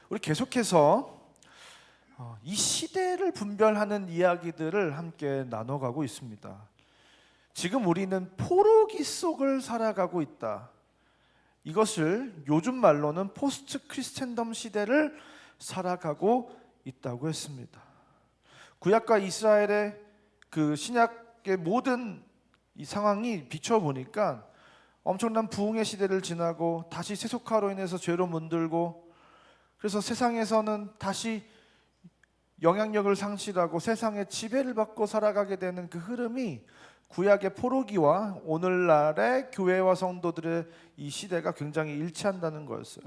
우리 계속해서 이 시대를 분별하는 이야기들을 함께 나눠가고 있습니다. 지금 우리는 포로기 속을 살아가고 있다. 이것을 요즘 말로는 포스트 크리스천덤 시대를 살아가고 있다고 했습니다. 구약과 이스라엘의 그 신약의 모든 이 상황이 비춰보니까 엄청난 부흥의 시대를 지나고 다시 세속화로 인해서 죄로 문들고, 그래서 세상에서는 다시 영향력을 상실하고 세상의 지배를 받고 살아가게 되는 그 흐름이 구약의 포로기와 오늘날의 교회와 성도들의 이 시대가 굉장히 일치한다는 거였어요.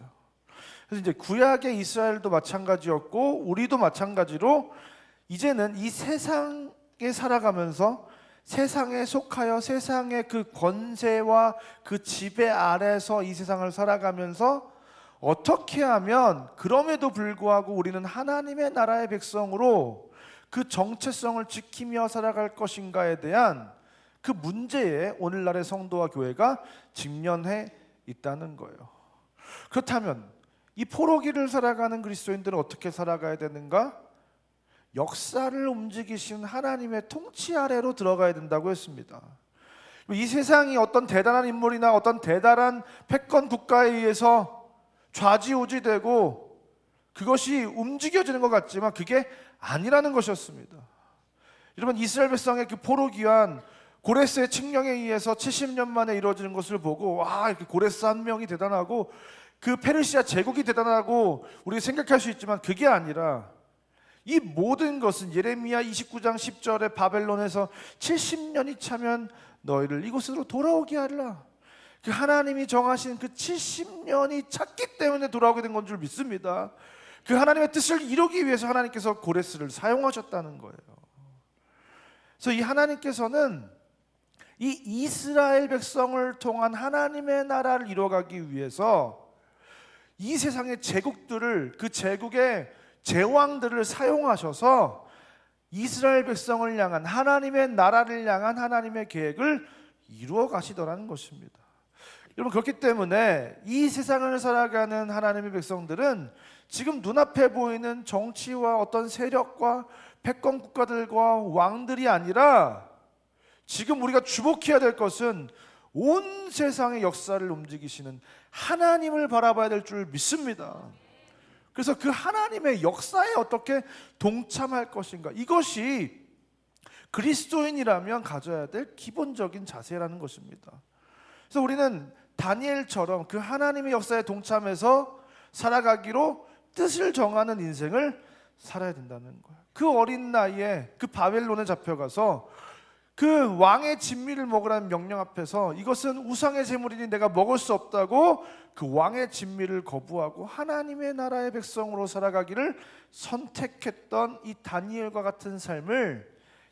그래서 이제 구약의 이스라엘도 마찬가지였고 우리도 마찬가지로 이제는 이 세상에 살아가면서 세상에 속하여 세상의 그 권세와 그 지배 아래서 이 세상을 살아가면서 어떻게 하면 그럼에도 불구하고 우리는 하나님의 나라의 백성으로 그 정체성을 지키며 살아갈 것인가에 대한 그 문제에 오늘날의 성도와 교회가 직면해 있다는 거예요. 그렇다면 이 포로기를 살아가는 그리스도인들은 어떻게 살아가야 되는가? 역사를 움직이신 하나님의 통치 아래로 들어가야 된다고 했습니다. 이 세상이 어떤 대단한 인물이나 어떤 대단한 패권 국가에 의해서 좌지우지되고 그것이 움직여지는 것 같지만 그게 아니라는 것이었습니다. 여러분, 이스라엘 백성의 그 포로기한 고레스의 칙령에 의해서 70년 만에 이루어지는 것을 보고 와, 이렇게 고레스 한 명이 대단하고 그 페르시아 제국이 대단하고 우리가 생각할 수 있지만 그게 아니라 이 모든 것은 예레미야 29장 10절에 바벨론에서 70년이 차면 너희를 이곳으로 돌아오게 하리라, 그 하나님이 정하신 그 70년이 찼기 때문에 돌아오게 된 건 줄 믿습니다. 그 하나님의 뜻을 이루기 위해서 하나님께서 고레스를 사용하셨다는 거예요. 그래서 이 하나님께서는 이 이스라엘 백성을 통한 하나님의 나라를 이루어가기 위해서 이 세상의 제국들을, 그 제국의 제왕들을 사용하셔서 이스라엘 백성을 향한, 하나님의 나라를 향한 하나님의 계획을 이루어 가시더라는 것입니다. 여러분, 그렇기 때문에 이 세상을 살아가는 하나님의 백성들은 지금 눈앞에 보이는 정치와 어떤 세력과 패권 국가들과 왕들이 아니라 지금 우리가 주목해야 될 것은 온 세상의 역사를 움직이시는 하나님을 바라봐야 될 줄 믿습니다. 그래서 그 하나님의 역사에 어떻게 동참할 것인가, 이것이 그리스도인이라면 가져야 될 기본적인 자세라는 것입니다. 그래서 우리는 다니엘처럼 그 하나님의 역사에 동참해서 살아가기로 뜻을 정하는 인생을 살아야 된다는 거예요. 그 어린 나이에 그 바벨론에 잡혀가서 그 왕의 진미를 먹으라는 명령 앞에서 이것은 우상의 제물이니 내가 먹을 수 없다고 그 왕의 진미를 거부하고 하나님의 나라의 백성으로 살아가기를 선택했던 이 다니엘과 같은 삶을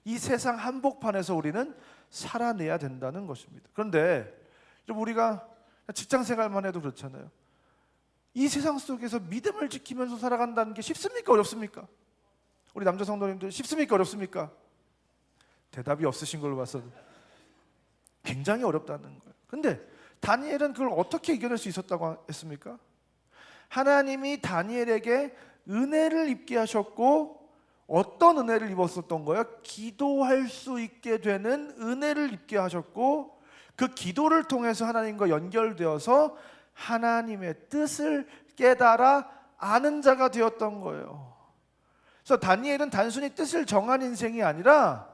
이 세상 한복판에서 우리는 살아내야 된다는 것입니다. 그런데 우리가 직장 생활만 해도 그렇잖아요. 이 세상 속에서 믿음을 지키면서 살아간다는 게 쉽습니까? 어렵습니까? 우리 남자 성도님들 쉽습니까? 어렵습니까? 대답이 없으신 걸로 봐서 굉장히 어렵다는 거예요. 근데 다니엘은 그걸 어떻게 이겨낼 수 있었다고 했습니까? 하나님이 다니엘에게 은혜를 입게 하셨고, 어떤 은혜를 입었었던 거예요? 기도할 수 있게 되는 은혜를 입게 하셨고, 그 기도를 통해서 하나님과 연결되어서 하나님의 뜻을 깨달아 아는 자가 되었던 거예요. 그래서 다니엘은 단순히 뜻을 정한 인생이 아니라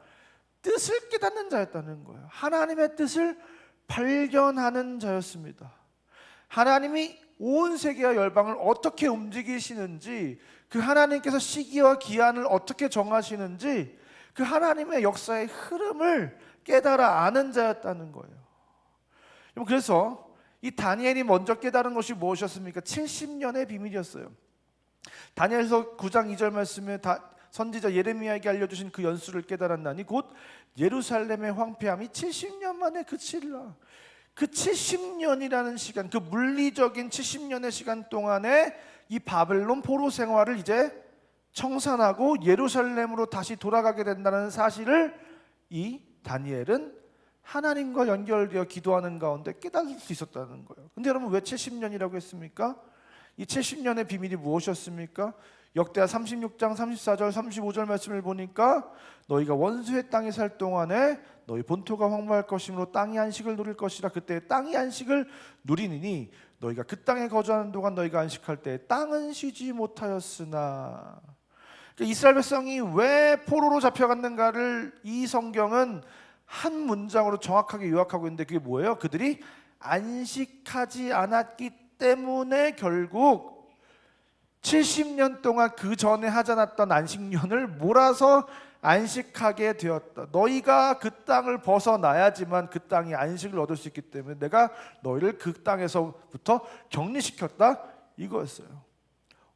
뜻을 깨닫는 자였다는 거예요. 하나님의 뜻을 발견하는 자였습니다. 하나님이 온 세계와 열방을 어떻게 움직이시는지, 그 하나님께서 시기와 기한을 어떻게 정하시는지, 그 하나님의 역사의 흐름을 깨달아 아는 자였다는 거예요. 그래서 이 다니엘이 먼저 깨달은 것이 무엇이었습니까? 70년의 비밀이었어요. 다니엘서 9장 2절 말씀에 선지자 예레미야에게 알려주신 그 연수를 깨달았나니 곧 예루살렘의 황폐함이 70년 만에 그치리라. 그 70년이라는 시간, 그 물리적인 70년의 시간 동안에 이 바벨론 포로 생활을 이제 청산하고 예루살렘으로 다시 돌아가게 된다는 사실을 이 다니엘은 하나님과 연결되어 기도하는 가운데 깨달을 수 있었다는 거예요. 근데 여러분, 왜 70년이라고 했습니까? 이 70년의 비밀이 무엇이었습니까? 역대하 36장 34절 35절 말씀을 보니까 너희가 원수의 땅에 살 동안에 너희 본토가 황무할 것이므로 땅이 안식을 누릴 것이라. 그때 땅이 안식을 누리니 너희가 그 땅에 거주하는 동안 너희가 안식할 때 땅은 쉬지 못하였으나. 그러니까 이스라엘 백성이 왜 포로로 잡혀갔는가를 이 성경은 한 문장으로 정확하게 요약하고 있는데 그게 뭐예요? 그들이 안식하지 않았기 때문에 결국 70년 동안 그 전에 하지 않았던 안식년을 몰아서 안식하게 되었다. 너희가 그 땅을 벗어나야지만 그 땅이 안식을 얻을 수 있기 때문에 내가 너희를 그 땅에서부터 격리시켰다, 이거였어요.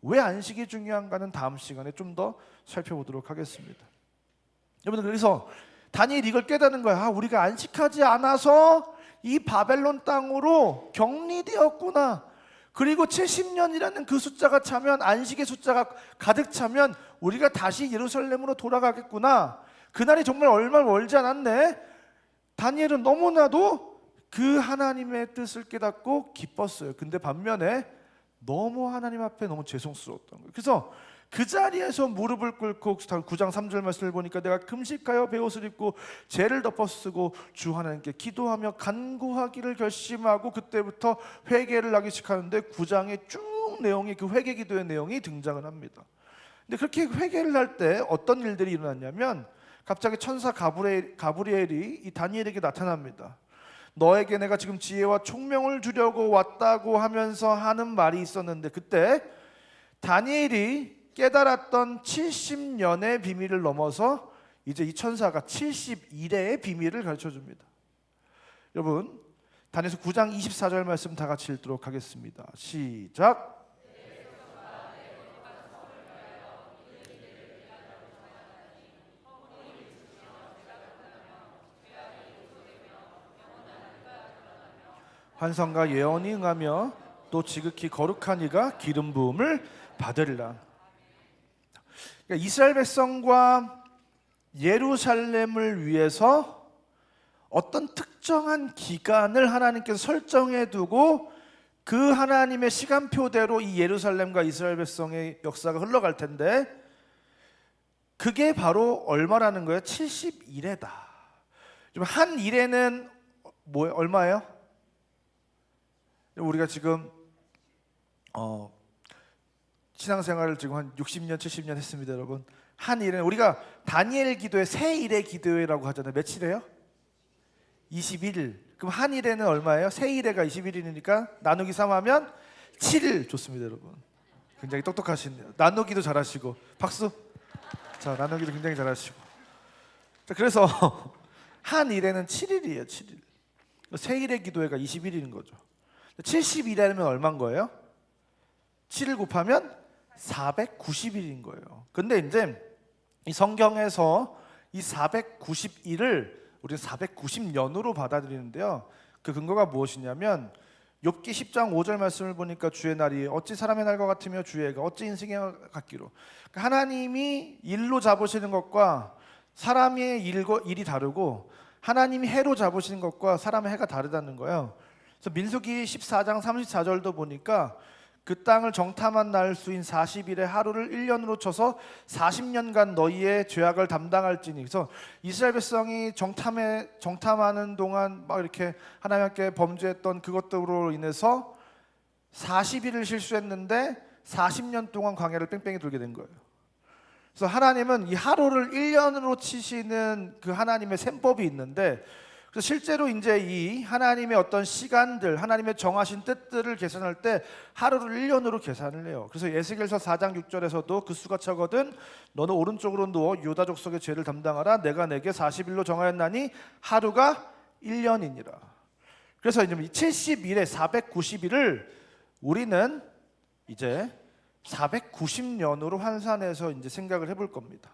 왜 안식이 중요한가는 다음 시간에 좀 더 살펴보도록 하겠습니다. 여러분, 그래서 다니엘이 이걸 깨닫는 거야. 우리가 안식하지 않아서 이 바벨론 땅으로 격리되었구나. 그리고 70년이라는 그 숫자가 차면, 안식의 숫자가 가득 차면 우리가 다시 예루살렘으로 돌아가겠구나. 그날이 정말 얼마 멀지 않았네. 다니엘은 너무나도 그 하나님의 뜻을 깨닫고 기뻤어요. 근데 반면에 너무 하나님 앞에 너무 죄송스러웠던 거예요. 그래서 그 자리에서 무릎을 꿇고 9장 3절 말씀을 보니까 내가 금식하여 베옷을 입고 죄를 덮어쓰고 주 하나님께 기도하며 간구하기를 결심하고 그때부터 회개를 하기 시작하는데 9장의 쭉 내용이 그 회개 기도의 내용이 등장을 합니다. 근데 그렇게 회개를 할 때 어떤 일들이 일어났냐면 갑자기 천사 가브리엘이 이 다니엘에게 나타납니다. 너에게 내가 지금 지혜와 총명을 주려고 왔다고 하면서 하는 말이 있었는데 그때 다니엘이 깨달았던 70년의 비밀을 넘어서 이제 이 천사가 71회의 비밀을 가르쳐줍니다. 여러분, 다니엘서 9장 24절 말씀 다 같이 읽도록 하겠습니다. 시작. 환상과 예언이 응하며 또 지극히 거룩한 이가 기름 부음을 받으리라. 그러니까 이스라엘 백성과 예루살렘을 위해서 어떤 특정한 기간을 하나님께서 설정해 두고 그 하나님의 시간표대로 이 예루살렘과 이스라엘 백성의 역사가 흘러갈 텐데 그게 바로 얼마라는 거예요? 70일에다. 한 일에는 뭐예요? 얼마예요? 우리가 지금 신앙생활을 지금 한 60년, 70년 했습니다, 여러분. 한 일은 우리가 다니엘 기도회 새 일의 기도회라고 하잖아요. 며칠이에요? 21일. 그럼 한 일에는 얼마예요? 새 일회가 21일이니까 나누기 3하면 7일. 좋습니다, 여러분. 굉장히 똑똑하시네요. 나누기도 잘하시고. 박수. 자, 나누기도 굉장히 잘하시고. 자, 그래서 한 일에는 7일이에요, 7일. 새 일의 기도회가 21일인 거죠. 70일이면 얼마인 거예요? 7을 곱하면 490일인 거예요. 근데 이제 이 성경에서 이 491을 우리는 490년으로 받아들이는데요. 그 근거가 무엇이냐면 욥기 10장 5절 말씀을 보니까 주의 날이 어찌 사람의 날과 같으며 주의 해가 어찌 인생의 해와 같기로. 그러니까 하나님이 일로 잡으시는 것과 사람의 일이 다르고 하나님이 해로 잡으시는 것과 사람의 해가 다르다는 거예요. 그래서 민수기 14장 34절도 보니까 그 땅을 정탐한 날 수인 40일의 하루를 1년으로 쳐서 40년간 너희의 죄악을 담당할지니. 그래서 이스라엘 백성이 정탐하는 동안 막 이렇게 하나님께 범죄했던 그것들로 인해서 40일을 실수했는데 40년 동안 광야를 뺑뺑이 돌게 된 거예요. 그래서 하나님은 이 하루를 1년으로 치시는 그 하나님의 셈법이 있는데 그래서 실제로 이제 이 하나님의 어떤 시간들, 하나님의 정하신 뜻들을 계산할 때 하루를 1년으로 계산을 해요. 그래서 에스겔서 4장 6절에서도 그 수가 차거든 너는 오른쪽으로 누워 유다 족속의 죄를 담당하라. 내가 내게 40일로 정하였나니 하루가 1년이니라. 그래서 이제 70일에 490일을 우리는 이제 490년으로 환산해서 이제 생각을 해볼 겁니다.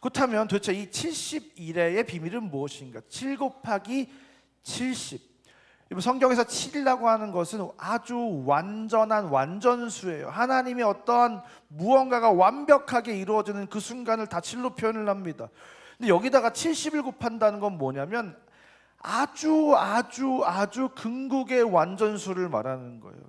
그렇다면 도대체 이 70일의 비밀은 무엇인가? 7 곱하기 70. 성경에서 7이라고 하는 것은 아주 완전한 완전수예요. 하나님의 어떠한 무언가가 완벽하게 이루어지는 그 순간을 다 7로 표현을 합니다. 근데 여기다가 70을 곱한다는 건 뭐냐면 아주 궁극의 완전수를 말하는 거예요.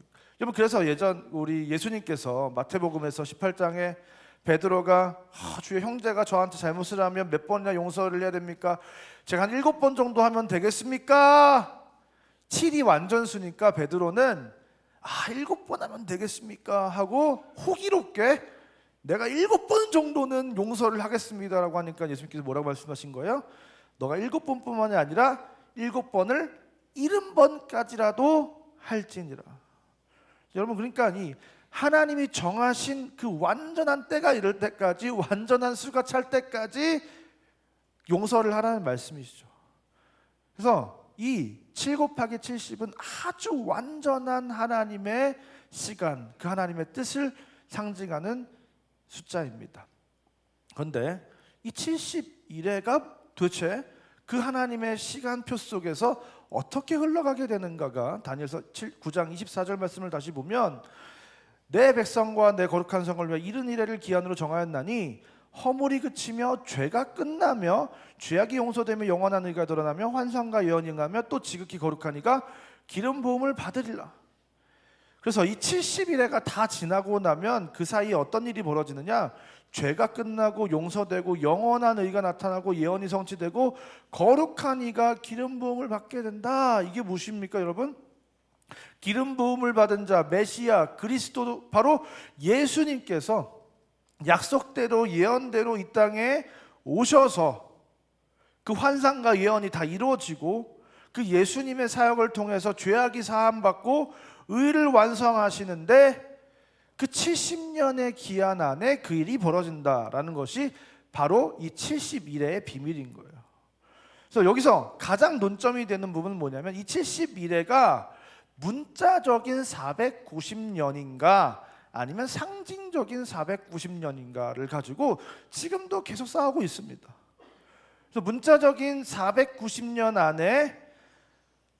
여러분, 그래서 예전 우리 예수님께서 마태복음에서 18장에 베드로가 주의 형제가 저한테 잘못을 하면 몇 번이나 용서를 해야 됩니까? 제가 한 7번 정도 하면 되겠습니까? 7이 완전수니까 베드로는 7번 하면 되겠습니까? 하고 호기롭게 내가 7번 정도는 용서를 하겠습니다라고 하니까 예수님께서 뭐라고 말씀하신 거예요? 너가 7번뿐만이 아니라 7번을 70번까지라도 할지니라. 여러분, 그러니까 이 하나님이 정하신 그 완전한 때가 이를 때까지, 완전한 수가 찰 때까지 용서를 하라는 말씀이시죠. 그래서 이 7 곱하기 70은 아주 완전한 하나님의 시간, 그 하나님의 뜻을 상징하는 숫자입니다. 그런데 이 71회가 도대체 그 하나님의 시간표 속에서 어떻게 흘러가게 되는가가 다니엘서 9장 24절 말씀을 다시 보면, 내 백성과 내 거룩한 성을 위하여 70일을 기한으로 정하였나니 허물이 그치며 죄가 끝나며 죄악이 용서되며 영원한 의가 드러나며 환상과 예언이 응하며 또 지극히 거룩한 이가 기름 부음을 받으리라. 그래서 이 70일회가 다 지나고 나면 그 사이에 어떤 일이 벌어지느냐? 죄가 끝나고 용서되고 영원한 의가 나타나고 예언이 성취되고 거룩한 이가 기름 부음을 받게 된다. 이게 무엇입니까, 여러분? 기름 부음을 받은 자, 메시아, 그리스도, 바로 예수님께서 약속대로 예언대로 이 땅에 오셔서 그 환상과 예언이 다 이루어지고 그 예수님의 사역을 통해서 죄악이 사함받고 의를 완성하시는데, 그 70년의 기한 안에 그 일이 벌어진다라는 것이 바로 이 71회의 비밀인 거예요. 그래서 여기서 가장 논점이 되는 부분은 뭐냐면, 이 71회가 문자적인 490년인가 아니면 상징적인 490년인가를 가지고 지금도 계속 싸우고 있습니다. 그래서 문자적인 490년 안에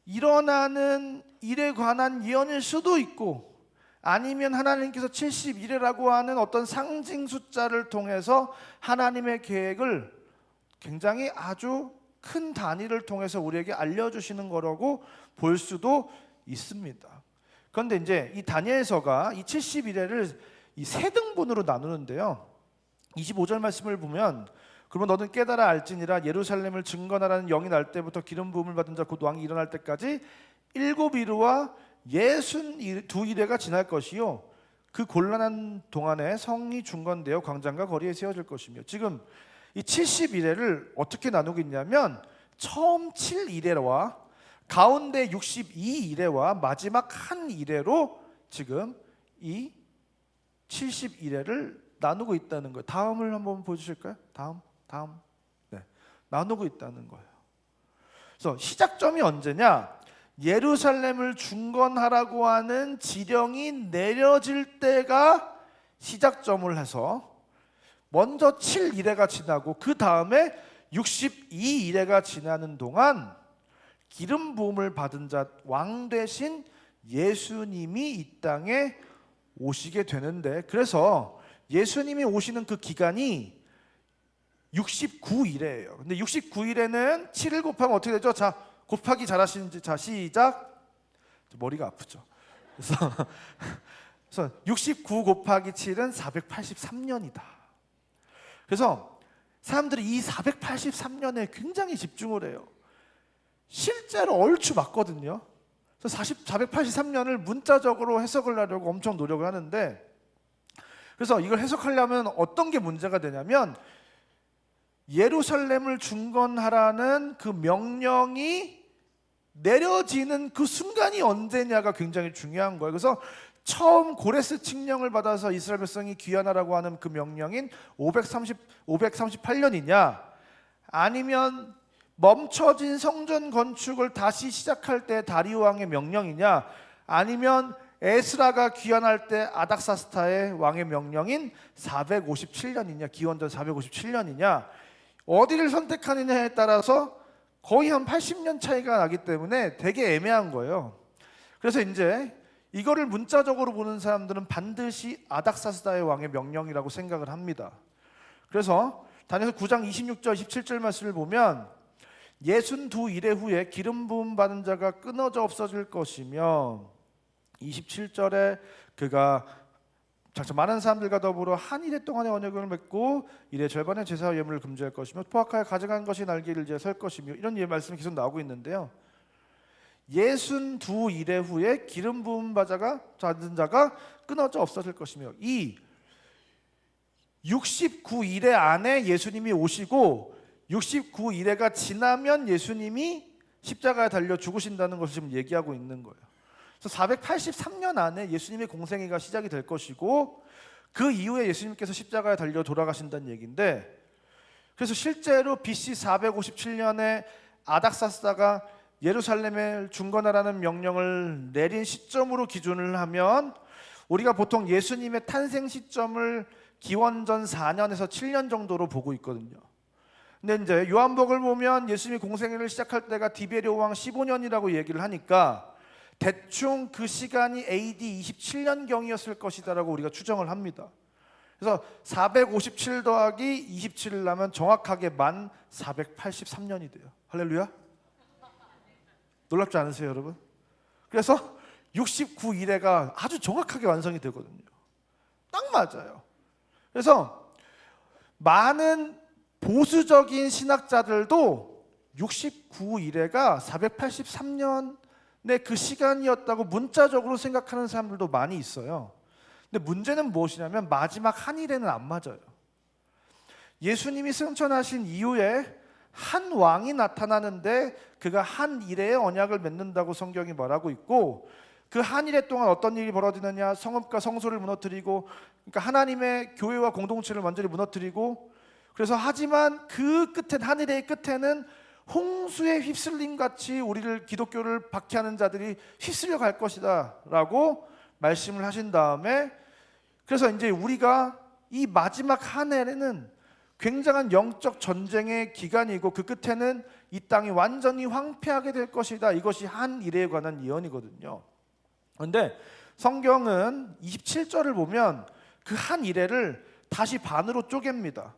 일어나는 일에 관한 예언일 수도 있고, 아니면 하나님께서 71회라고 하는 어떤 상징 숫자를 통해서 하나님의 계획을 굉장히 아주 큰 단위를 통해서 우리에게 알려주시는 거라고 볼 수도 있습니다. 그런데 이제 이 다니엘서가 이 71회를 이 세 등분으로 나누는데요. 25절 말씀을 보면, 그러면 너는 깨달아 알지니라 예루살렘을 증거하라는 영이 날 때부터 기름 부음을 받은 자 곧 왕이 일어날 때까지 7이르와 62이레가 지날 것이요 그 곤란한 동안에 성이 중건되어 광장과 거리에 세워질 것이며. 지금 이 71회를 어떻게 나누고 있냐면, 처음 7이레와 가운데 62이레와 마지막 한 이레로 지금 이 71회를 나누고 있다는 거예요. 다음을 한번 보여주실까요? 다음. 네, 나누고 있다는 거예요. 그래서 시작점이 언제냐? 예루살렘을 중건하라고 하는 지령이 내려질 때가 시작점을 해서, 먼저 7이레가 지나고 그 다음에 62이레가 지나는 동안 기름 부음을 받은 자, 왕 되신 예수님이 이 땅에 오시게 되는데, 그래서 예수님이 오시는 그 기간이 69일이에요. 근데 69일에는 7을 곱하면 어떻게 되죠? 자, 곱하기 잘하시는지. 자, 시작. 머리가 아프죠. 그래서 69 곱하기 7은 483년이다. 그래서 사람들이 이 483년에 굉장히 집중을 해요. 실제로 얼추 맞거든요. 그래서 483년을 문자적으로 해석을 하려고 엄청 노력을 하는데, 그래서 이걸 해석하려면 어떤 게 문제가 되냐면, 예루살렘을 중건하라는 그 명령이 내려지는 그 순간이 언제냐가 굉장히 중요한 거예요. 그래서 처음 고레스 칙령을 받아서 이스라엘 백성이 귀환하라고 하는 그 명령인 538년이냐, 아니면 멈춰진 성전 건축을 다시 시작할 때 다리오 왕의 명령이냐, 아니면 에스라가 귀환할 때 아닥사스타의 왕의 명령인 457년이냐, 기원전 457년이냐, 어디를 선택하느냐에 따라서 거의 한 80년 차이가 나기 때문에 되게 애매한 거예요. 그래서 이제 이거를 문자적으로 보는 사람들은 반드시 아닥사스다의 왕의 명령이라고 생각을 합니다. 그래서 다니엘서 9장 26절 27절 말씀을 보면, 62일의 후에 기름 부음 받은 자가 끊어져 없어질 것이며 27절에 그가 장차 많은 사람들과 더불어 한 이래 동안의 언약을 맺고 이래 절반의 제사와 예물을 금지할 것이며 포악하여 가져간 것이 날개를 이제 설 것이며 이런 말씀이 계속 나오고 있는데요. 62일에 후에 기름 부은 받은 자가 끊어져 없어질 것이며 이 69일에 안에 예수님이 오시고 69일에가 지나면 예수님이 십자가에 달려 죽으신다는 것을 지금 얘기하고 있는 거예요. 그래서 483년 안에 예수님의 공생애가 시작이 될 것이고 그 이후에 예수님께서 십자가에 달려 돌아가신다는 얘기인데, 그래서 실제로 BC 457년에 아닥사스다가 예루살렘에 중건하라는 명령을 내린 시점으로 기준을 하면 우리가 보통 예수님의 탄생 시점을 기원전 4년에서 7년 정도로 보고 있거든요. 근데 이제 요한복음을 보면 예수님이 공생애를 시작할 때가 디베리오 왕 15년이라고 얘기를 하니까 대충 그 시간이 AD 27년경이었을 것이다라고 우리가 추정을 합니다. 그래서 457 더하기 27을 하면 정확하게 만 483년이 돼요. 할렐루야. 놀랍지 않으세요, 여러분? 그래서 69일에가 아주 정확하게 완성이 되거든요. 딱 맞아요. 그래서 많은 보수적인 신학자들도 69일에가 483년의 그 시간이었다고 문자적으로 생각하는 사람들도 많이 있어요. 근데 문제는 무엇이냐면 마지막 한 일에는 안 맞아요. 예수님이 승천하신 이후에 한 왕이 나타나는데 그가 한 일의 언약을 맺는다고 성경이 말하고 있고, 그 한 일에 동안 어떤 일이 벌어지느냐, 성읍과 성소를 무너뜨리고, 그러니까 하나님의 교회와 공동체를 완전히 무너뜨리고, 그래서 하지만 그 끝에, 한 일의 끝에는 홍수에 휩쓸림 같이 우리를, 기독교를 박해하는 자들이 휩쓸려 갈 것이다 라고 말씀을 하신 다음에, 그래서 이제 우리가 이 마지막 한 해에는 굉장한 영적 전쟁의 기간이고 그 끝에는 이 땅이 완전히 황폐하게 될 것이다. 이것이 한 일에 관한 예언이거든요. 그런데 성경은 27절을 보면 그 한 일회를 다시 반으로 쪼갭니다.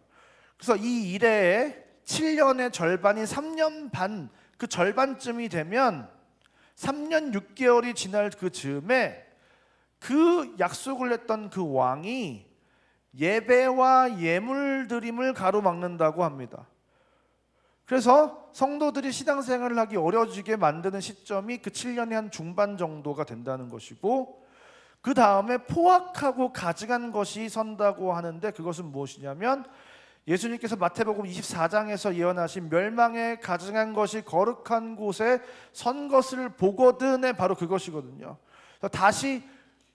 그래서 이 일회의 7년의 절반인 3년 반, 그 절반쯤이 되면 3년 6개월이 지날 그 즈음에 그 약속을 했던 그 왕이 예배와 예물 드림을 가로막는다고 합니다. 그래서 성도들이 신앙생활을 하기 어려워지게 만드는 시점이 그 7년의 한 중반 정도가 된다는 것이고, 그 다음에 포악하고 가증한 것이 선다고 하는데 그것은 무엇이냐면 예수님께서 마태복음 24장에서 예언하신 멸망에 가증한 것이 거룩한 곳에 선 것을 보거든의 바로 그것이거든요. 다시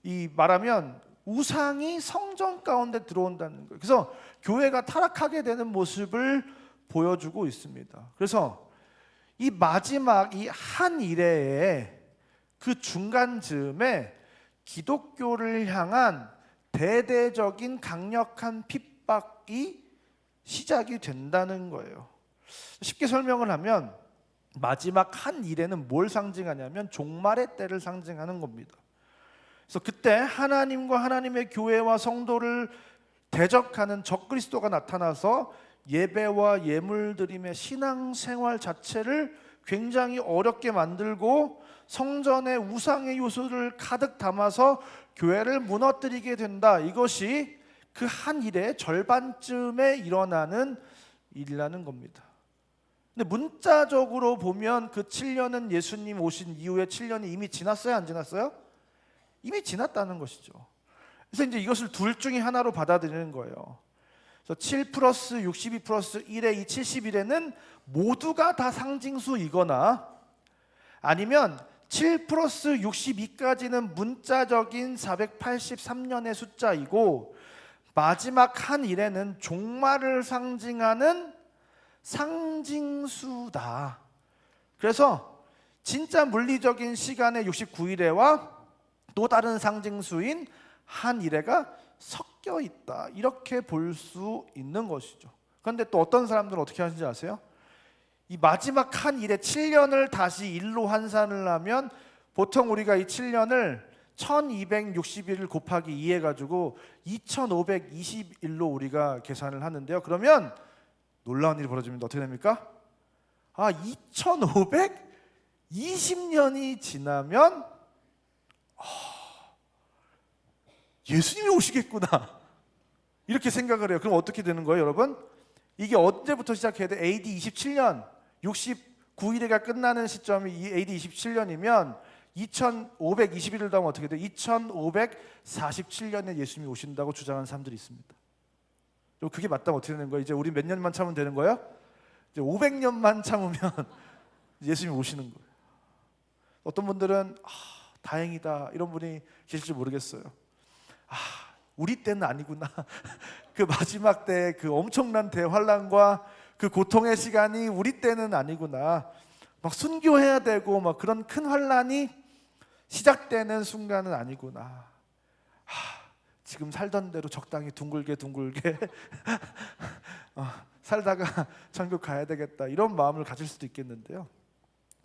이 말하면 우상이 성전 가운데 들어온다는 거예요. 그래서 교회가 타락하게 되는 모습을 보여주고 있습니다. 그래서 이 마지막 이 한 일회의 그 중간 즈음에 기독교를 향한 대대적인 강력한 핍박이 시작이 된다는 거예요. 쉽게 설명을 하면 마지막 한 일회는 뭘 상징하냐면 종말의 때를 상징하는 겁니다. 그래서 그때 하나님과 하나님의 교회와 성도를 대적하는 적그리스도가 나타나서 예배와 예물드림의 신앙생활 자체를 굉장히 어렵게 만들고 성전에 우상의 요소를 가득 담아서 교회를 무너뜨리게 된다. 이것이 그 한 일의 절반쯤에 일어나는 일이라는 겁니다. 근데 문자적으로 보면 그 7년은 예수님 오신 이후에 7년이 이미 지났어요, 안 지났어요? 이미 지났다는 것이죠. 그래서 이제 이것을 둘 중에 하나로 받아들이는 거예요. 그래서 7 플러스 62 플러스 1의 이 71에는 모두가 다 상징수이거나 아니면 7 플러스 62까지는 문자적인 483년의 숫자이고 마지막 한 일에는 종말을 상징하는 상징수다. 그래서 진짜 물리적인 시간의 69일에와 또 다른 상징수인 한 일회가 섞여 있다. 이렇게 볼 수 있는 것이죠. 그런데 또 어떤 사람들은 어떻게 하는지 아세요? 이 마지막 한 일회 7년을 다시 일로 환산을 하면 보통 우리가 이 7년을 1261을 곱하기 2 해가지고 2521로 우리가 계산을 하는데요. 그러면 놀라운 일이 벌어집니다. 어떻게 됩니까? 2520년이 지나면 예수님이 오시겠구나 이렇게 생각을 해요. 그럼 어떻게 되는 거예요, 여러분? 이게 언제부터 시작해야 돼? AD 27년 69일에가 끝나는 시점이 이 AD 27년이면 2521일 다음 어떻게 돼? 2547년에 예수님이 오신다고 주장하는 사람들이 있습니다. 그리고 그게 맞다면 어떻게 되는 거예요? 이제 우리 몇 년만 참으면 되는 거예요? 이제 500년만 참으면 예수님이 오시는 거예요. 어떤 분들은 다행이다 이런 분이 계실지 모르겠어요. 우리 때는 아니구나. 그 마지막 때 그 엄청난 대환란과 그 고통의 시간이 우리 때는 아니구나. 막 순교해야 되고 막 그런 큰 환란이 시작되는 순간은 아니구나. 지금 살던 대로 적당히 둥글게 살다가 천국 가야 되겠다 이런 마음을 가질 수도 있겠는데요.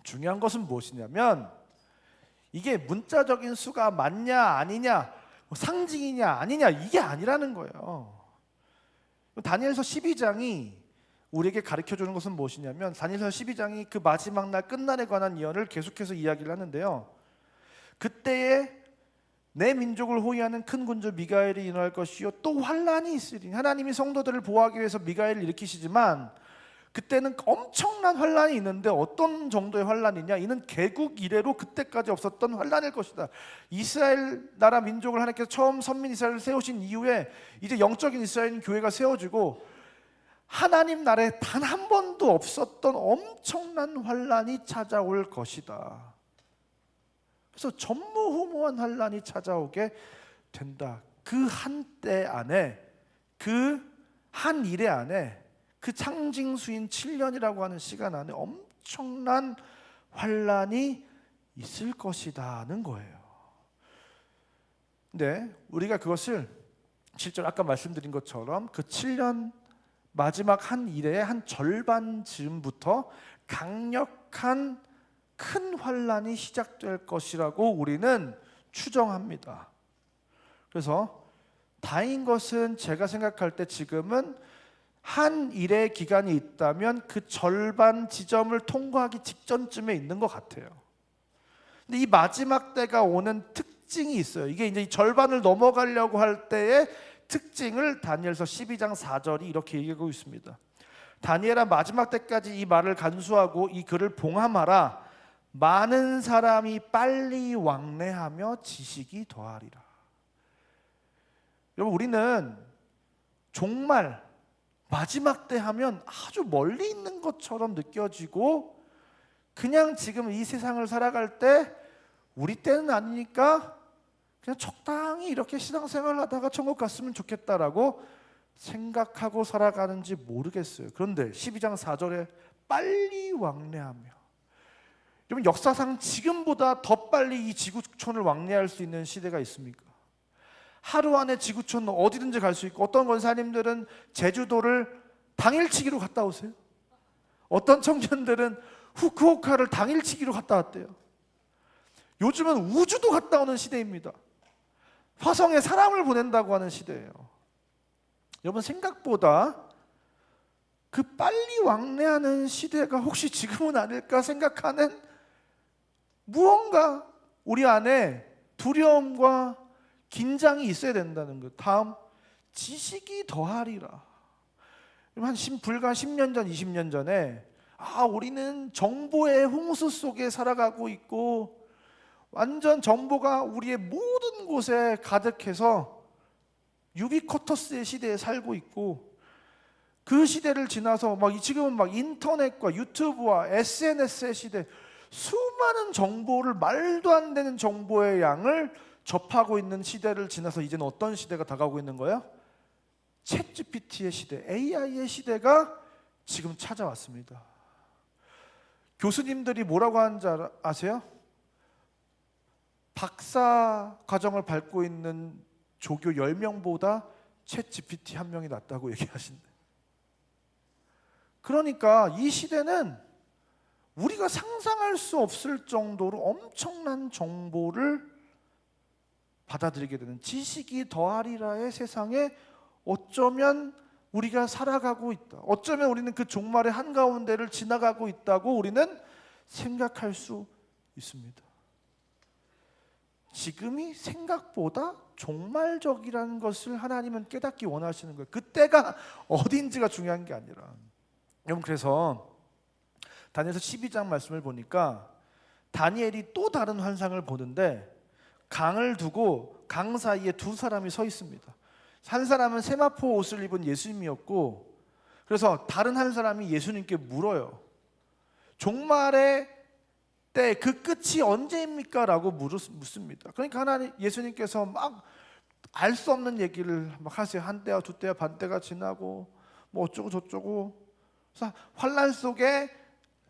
중요한 것은 무엇이냐면 이게 문자적인 수가 맞냐 아니냐, 상징이냐 아니냐 이게 아니라는 거예요. 다니엘서 12장이 우리에게 가르쳐주는 것은 무엇이냐면 다니엘서 12장이 그 마지막 날 끝날에 관한 예언을 계속해서 이야기를 하는데요. 그때에 내 민족을 호위하는 큰 군주 미가엘이 일어날 것이요 또 환란이 있으리. 하나님이 성도들을 보호하기 위해서 미가엘을 일으키시지만 그때는 엄청난 환란이 있는데 어떤 정도의 환란이냐? 이는 개국 이래로 그때까지 없었던 환란일 것이다. 이스라엘 나라 민족을 하나님께서 처음 선민 이스라엘을 세우신 이후에 이제 영적인 이스라엘 교회가 세워지고 하나님 나라에 단 한 번도 없었던 엄청난 환란이 찾아올 것이다. 그래서 전무후무한 환란이 찾아오게 된다. 그 한때 안에, 그 한 일에 안에, 그 창징수인 7년이라고 하는 시간 안에 엄청난 환란이 있을 것이다는 거예요. 근데 우리가 그것을 실제로 아까 말씀드린 것처럼 그 7년 마지막 한 일의 한 절반 즈음부터 강력한 큰 환란이 시작될 것이라고 우리는 추정합니다. 그래서 다행인 것은 제가 생각할 때 지금은 한 일의 기간이 있다면 그 절반 지점을 통과하기 직전쯤에 있는 것 같아요. 근데 이 마지막 때가 오는 특징이 있어요. 이게 이제 이 절반을 넘어가려고 할 때의 특징을 다니엘서 12장 4절이 이렇게 얘기하고 있습니다. 다니엘아 마지막 때까지 이 말을 간수하고 이 글을 봉함하라. 많은 사람이 빨리 왕래하며 지식이 더하리라. 여러분 우리는 종말 마지막 때 하면 아주 멀리 있는 것처럼 느껴지고 그냥 지금 이 세상을 살아갈 때 우리 때는 아니니까 그냥 적당히 이렇게 신앙생활을 하다가 천국 갔으면 좋겠다라고 생각하고 살아가는지 모르겠어요. 그런데 12장 4절에 빨리 왕래하며, 여러분 역사상 지금보다 더 빨리 이 지구촌을 왕래할 수 있는 시대가 있습니까? 하루 안에 지구촌 어디든지 갈 수 있고, 어떤 권사님들은 제주도를 당일치기로 갔다 오세요. 어떤 청년들은 후쿠오카를 당일치기로 갔다 왔대요. 요즘은 우주도 갔다 오는 시대입니다. 화성에 사람을 보낸다고 하는 시대예요. 여러분 생각보다 그 빨리 왕래하는 시대가 혹시 지금은 아닐까 생각하는 무언가 우리 안에 두려움과 긴장이 있어야 된다는 것. 다음, 지식이 더하리라. 불과 10년 전, 20년 전에 우리는 정보의 홍수 속에 살아가고 있고 완전 정보가 우리의 모든 곳에 가득해서 유비쿼터스의 시대에 살고 있고, 그 시대를 지나서 지금은 인터넷과 유튜브와 SNS의 시대, 수많은 정보를, 말도 안 되는 정보의 양을 접하고 있는 시대를 지나서 이제는 어떤 시대가 다가오고 있는 거예요? 챗 GPT의 시대, AI의 시대가 지금 찾아왔습니다. 교수님들이 뭐라고 하는지 아세요? 박사 과정을 밟고 있는 조교 10명보다 챗 GPT 1명이 낫다고 얘기하신대. 그러니까 이 시대는 우리가 상상할 수 없을 정도로 엄청난 정보를 받아들이게 되는, 지식이 더하리라의 세상에 어쩌면 우리가 살아가고 있다. 어쩌면 우리는 그 종말의 한가운데를 지나가고 있다고 우리는 생각할 수 있습니다. 지금이 생각보다 종말적이라는 것을 하나님은 깨닫기 원하시는 거예요. 그때가 어딘지가 중요한 게 아니라. 여러분, 그래서 다니엘서 12장 말씀을 보니까 다니엘이 또 다른 환상을 보는데 강을 두고 강 사이에 두 사람이 서 있습니다. 한 사람은 세마포 옷을 입은 예수님이었고, 그래서 다른 한 사람이 예수님께 물어요. 종말의 때 그 끝이 언제입니까? 라고 묻습니다. 그러니까 하나님, 예수님께서 막 알 수 없는 얘기를 막 하세요. 한 때와 두 때와 반 때가 지나고 뭐 어쩌고 저쩌고. 그래서 환란 속에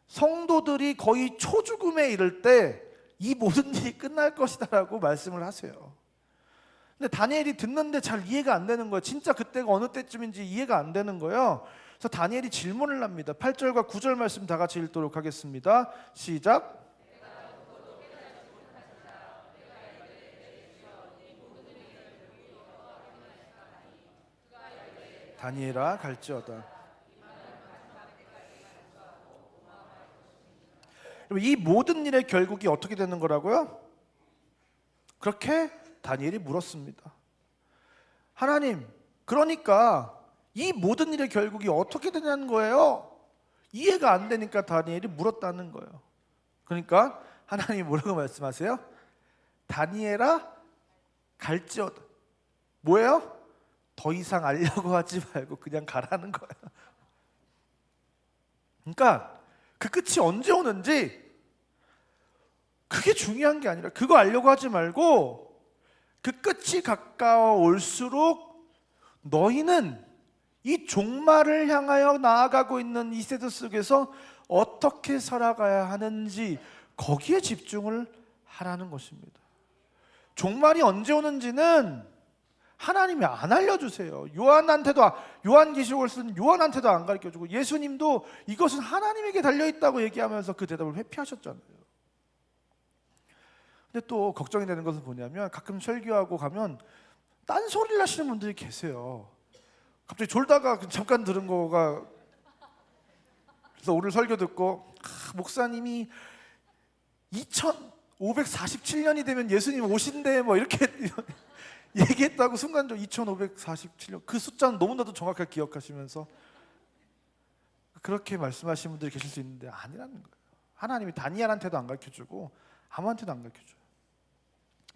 성도들이 거의 초죽음에 이를 때 이 모든 일이 끝날 것이다라고 말씀을 하세요. 근데 다니엘이 듣는데 잘 이해가 안 되는 거예요. 진짜 그때가 어느 때쯤인지 이해가 안 되는 거예요. 그래서 다니엘이 질문을 합니다. 8절과 9절 말씀 다 같이 읽도록 하겠습니다. 시작. 다니엘아, 갈지어다. 이 모든 일의 결국이 어떻게 되는 거라고요? 그렇게 다니엘이 물었습니다. 하나님, 그러니까 이 모든 일의 결국이 어떻게 되냐는 거예요. 이해가 안 되니까 다니엘이 물었다는 거예요. 그러니까 하나님이 뭐라고 말씀하세요? 다니엘아, 갈지어다. 뭐예요? 더 이상 알려고 하지 말고 그냥 가라는 거예요. 그러니까 그 끝이 언제 오는지 그게 중요한 게 아니라, 그거 알려고 하지 말고 그 끝이 가까워 올수록 너희는 이 종말을 향하여 나아가고 있는 이 세대 속에서 어떻게 살아가야 하는지 거기에 집중을 하라는 것입니다. 종말이 언제 오는지는 하나님이 안 알려주세요. 요한계시록을 쓴 요한한테도 안 가르쳐주고, 예수님도 이것은 하나님에게 달려있다고 얘기하면서 그 대답을 회피하셨잖아요. 근데 또 걱정이 되는 것은 뭐냐면, 가끔 설교하고 가면 딴소리를 하시는 분들이 계세요. 갑자기 졸다가 잠깐 들은 거가, 그래서 오늘 설교 듣고 목사님이 2547년이 되면 예수님 오신대 뭐 이렇게 얘기했다고 순간적으로 2547년, 그 숫자는 너무나도 정확하게 기억하시면서 그렇게 말씀하시는 분들이 계실 수 있는데 아니라는 거예요. 하나님이 다니엘한테도 안 가르쳐주고 아무한테도 안 가르쳐줘요.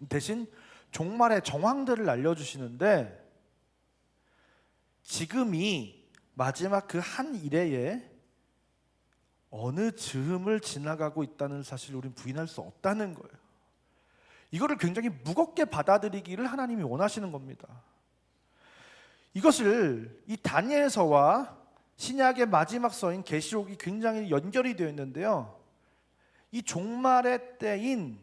대신 종말의 정황들을 알려주시는데, 지금이 마지막 그 한 일회에 어느 즈음을 지나가고 있다는 사실을 우리는 부인할 수 없다는 거예요. 이거를 굉장히 무겁게 받아들이기를 하나님이 원하시는 겁니다. 이것을 이 다니엘서와 신약의 마지막 서인 계시록이 굉장히 연결이 되어 있는데요. 이 종말의 때인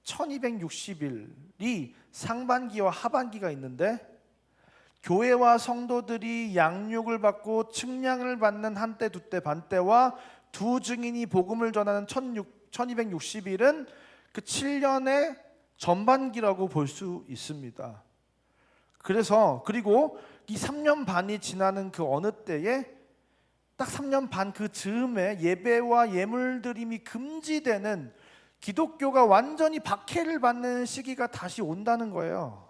1260일이 상반기와 하반기가 있는데, 교회와 성도들이 양육을 받고 측량을 받는 한때, 두때, 반때와 두 증인이 복음을 전하는 1260일은 그 7년의 전반기라고 볼 수 있습니다. 그리고 이 3년 반이 지나는 그 어느 때에 딱 3년 반 그 즈음에 예배와 예물드림이 금지되는, 기독교가 완전히 박해를 받는 시기가 다시 온다는 거예요.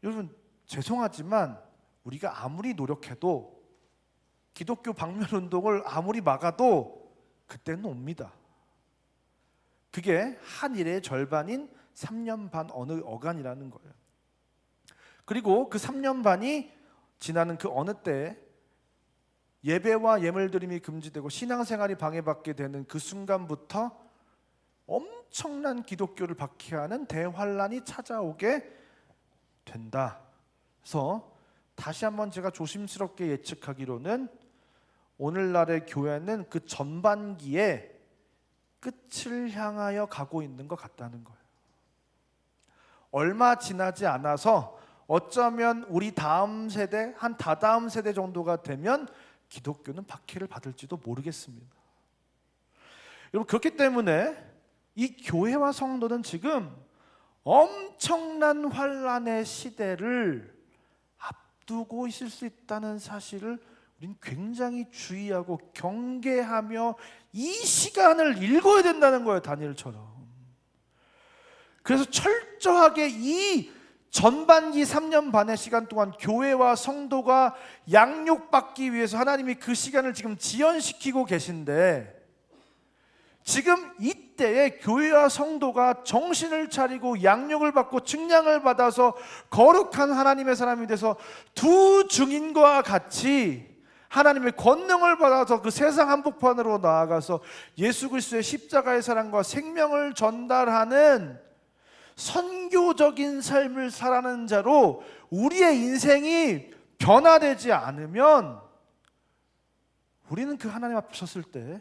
여러분, 죄송하지만 우리가 아무리 노력해도, 기독교 방면운동을 아무리 막아도 그때는 옵니다. 그게 한 일의 절반인 3년 반 어느 어간이라는 거예요. 그리고 그 3년 반이 지나는 그 어느 때에 예배와 예물드림이 금지되고 신앙생활이 방해받게 되는 그 순간부터 엄청난 기독교를 박해하는 대환란이 찾아오게 된다. 그래서 다시 한번 제가 조심스럽게 예측하기로는 오늘날의 교회는 그 전반기에 끝을 향하여 가고 있는 것 같다는 거예요. 얼마 지나지 않아서 어쩌면 우리 다음 세대, 한 다다음 세대 정도가 되면 기독교는 박해를 받을지도 모르겠습니다. 여러분, 그렇기 때문에 이 교회와 성도는 지금 엄청난 환란의 시대를 앞두고 있을 수 있다는 사실을 우리는 굉장히 주의하고 경계하며 이 시간을 읽어야 된다는 거예요. 다니엘처럼. 그래서 철저하게 이 전반기 3년 반의 시간 동안 교회와 성도가 양육받기 위해서 하나님이 그 시간을 지금 지연시키고 계신데, 지금 이때에 교회와 성도가 정신을 차리고 양육을 받고 측량을 받아서 거룩한 하나님의 사람이 돼서 두 증인과 같이 하나님의 권능을 받아서 그 세상 한복판으로 나아가서 예수 그리스도의 십자가의 사랑과 생명을 전달하는 선교적인 삶을 살아가는 자로 우리의 인생이 변화되지 않으면, 우리는 그 하나님 앞에 섰을 때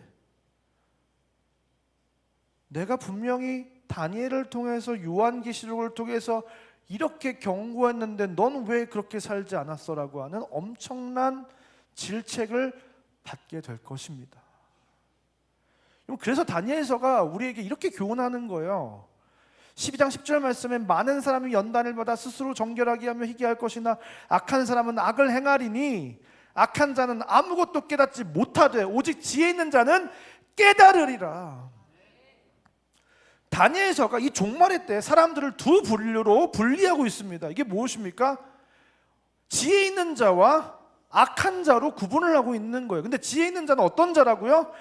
내가 분명히 다니엘을 통해서 요한계시록을 통해서 이렇게 경고했는데 넌 왜 그렇게 살지 않았어? 라고 하는 엄청난 질책을 받게 될 것입니다. 그래서 다니엘서가 우리에게 이렇게 교훈하는 거예요. 12장 10절 말씀에 많은 사람이 연단을 받아 스스로 정결하게 하며 희귀할 것이나 악한 사람은 악을 행하리니 악한 자는 아무것도 깨닫지 못하되 오직 지혜 있는 자는 깨달으리라. 다니엘서가 이 종말의 때 사람들을 두 분류로 분리하고 있습니다. 이게 무엇입니까? 지혜 있는 자와 악한 자로 구분을 하고 있는 거예요. 근데 지혜 있는 자는 어떤 자라고요?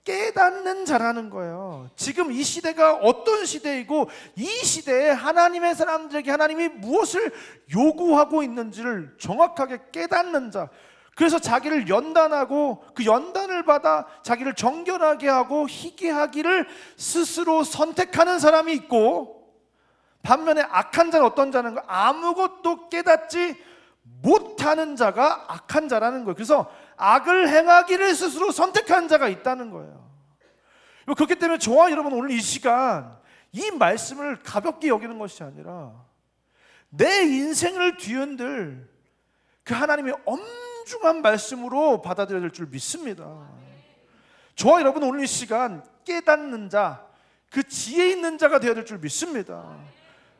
깨닫는 자라는 거예요. 지금 이 시대가 어떤 시대이고 이 시대에 하나님의 사람들에게 하나님이 무엇을 요구하고 있는지를 정확하게 깨닫는 자. 그래서 자기를 연단하고 그 연단을 받아 자기를 정결하게 하고 희귀하기를 스스로 선택하는 사람이 있고, 반면에 악한 자는 어떤 자는 아무것도 깨닫지 못하는 자가 악한 자라는 거예요. 그래서 악을 행하기를 스스로 선택한 자가 있다는 거예요. 그렇기 때문에 저와 여러분 오늘 이 시간 이 말씀을 가볍게 여기는 것이 아니라 내 인생을 뒤흔들 그 하나님의 엄중한 말씀으로 받아들여야 될 줄 믿습니다. 저와 여러분 오늘 이 시간 깨닫는 자, 그 지혜 있는 자가 되어야 될 줄 믿습니다.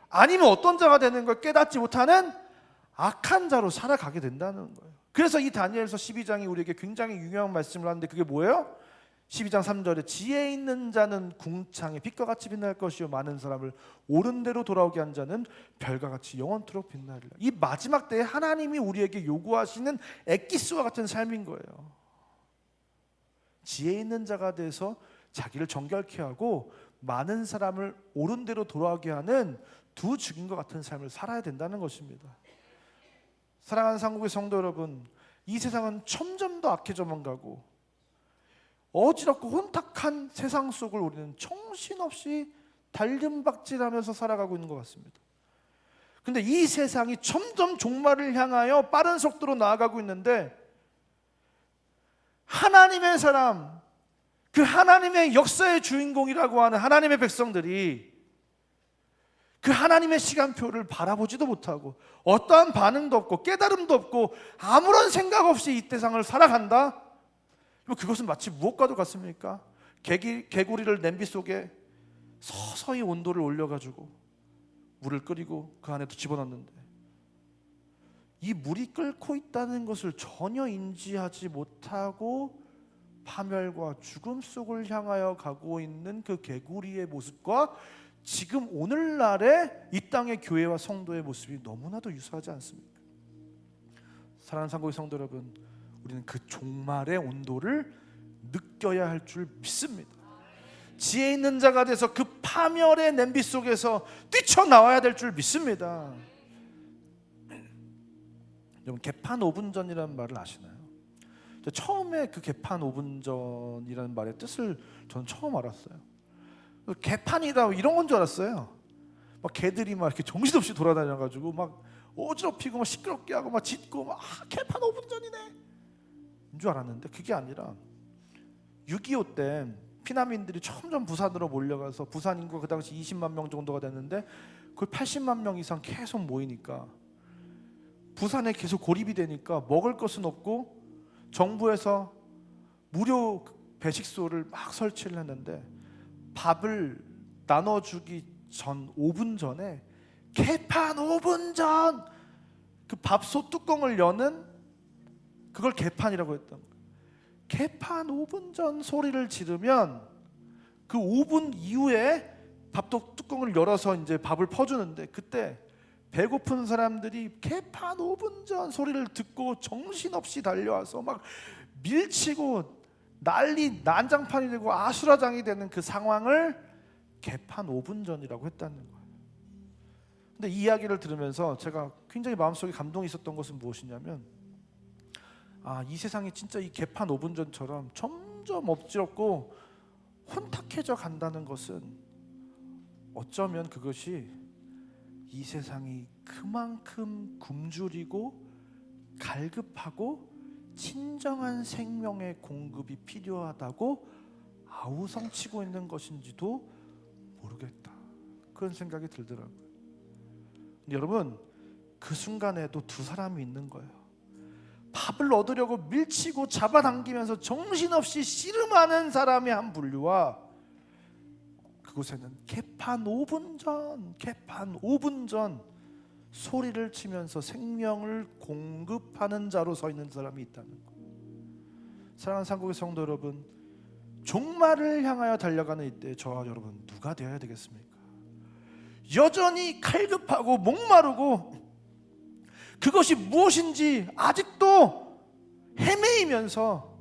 아니면 어떤 자가 되는 걸 깨닫지 못하는 악한 자로 살아가게 된다는 거예요. 그래서 이 다니엘서 12장이 우리에게 굉장히 유명한 말씀을 하는데 그게 뭐예요? 12장 3절에 지혜 있는 자는 궁창에 빛과 같이 빛날 것이요 많은 사람을 옳은 대로 돌아오게 한 자는 별과 같이 영원토록 빛나리라. 이 마지막 때에 하나님이 우리에게 요구하시는 엑기스와 같은 삶인 거예요. 지혜 있는 자가 돼서 자기를 정결케 하고 많은 사람을 옳은 대로 돌아오게 하는 두 증인과 같은 삶을 살아야 된다는 것입니다. 사랑하는 상국의 성도 여러분, 이 세상은 점점 더 악해져만 가고 어지럽고 혼탁한 세상 속을 우리는 정신없이 달림박질하면서 살아가고 있는 것 같습니다. 그런데 이 세상이 점점 종말을 향하여 빠른 속도로 나아가고 있는데, 하나님의 사람, 그 하나님의 역사의 주인공이라고 하는 하나님의 백성들이 그 하나님의 시간표를 바라보지도 못하고 어떠한 반응도 없고 깨달음도 없고 아무런 생각 없이 이 세상을 살아간다? 그것은 마치 무엇과도 같습니까? 개구리를 냄비 속에 서서히 온도를 올려가지고 물을 끓이고 그 안에 집어넣는데, 이 물이 끓고 있다는 것을 전혀 인지하지 못하고 파멸과 죽음 속을 향하여 가고 있는 그 개구리의 모습과 지금 오늘날의 이 땅의 교회와 성도의 모습이 너무나도 유사하지 않습니까? 사랑하는 상고의 성도 여러분, 우리는 그 종말의 온도를 느껴야 할 줄 믿습니다. 지혜 있는 자가 돼서 그 파멸의 냄비 속에서 뛰쳐나와야 될 줄 믿습니다. 여러분, 개판 5분 전이라는 말을 아시나요? 처음에 그 개판 5분 전이라는 말의 뜻을 저는 처음 알았어요. 개판이다 이런 건 줄 알았어요. 막 개들이 막 이렇게 정신없이 돌아다녀가지고 막 어지럽히고 막 시끄럽게 하고 막 짖고 막 개판 5분 전이네 인 줄 알았는데, 그게 아니라 6.25 때 피난민들이 점점 부산으로 몰려가서 부산 인구가 그 당시 20만 명 정도가 됐는데 거의 80만 명 이상 계속 모이니까 부산에 계속 고립이 되니까 먹을 것은 없고 정부에서 무료 배식소를 막 설치를 했는데 밥을 나눠주기 전 5분 전에 개판 5분 전 그 밥솥 뚜껑을 여는 그걸 개판이라고 했던 거예요. 개판 5분 전 소리를 지르면 그 5분 이후에 밥솥 뚜껑을 열어서 이제 밥을 퍼주는데, 그때 배고픈 사람들이 개판 5분 전 소리를 듣고 정신없이 달려와서 막 밀치고 난리 난장판이 되고 아수라장이 되는 그 상황을 개판 5분 전이라고 했다는 거예요. 근데 이 이야기를 들으면서 제가 굉장히 마음속에 감동이 있었던 것은 무엇이냐면, 이 세상이 진짜 이 개판 5분 전처럼 점점 엎지럽고 혼탁해져 간다는 것은 어쩌면 그것이 이 세상이 그만큼 굶주리고 갈급하고 진정한 생명의 공급이 필요하다고 아우성치고 있는 것인지도 모르겠다, 그런 생각이 들더라고요. 여러분, 그 순간에도 두 사람이 있는 거예요. 밥을 얻으려고 밀치고 잡아당기면서 정신없이 씨름하는 사람의 한 분류와, 그곳에는 개판 5분 전 소리를 치면서 생명을 공급하는 자로 서 있는 사람이 있다는 거예요. 사랑하는 상국의 성도 여러분, 종말을 향하여 달려가는 이때 저와 여러분 누가 되어야 되겠습니까? 여전히 칼급하고 목마르고 그것이 무엇인지 아직도 헤매이면서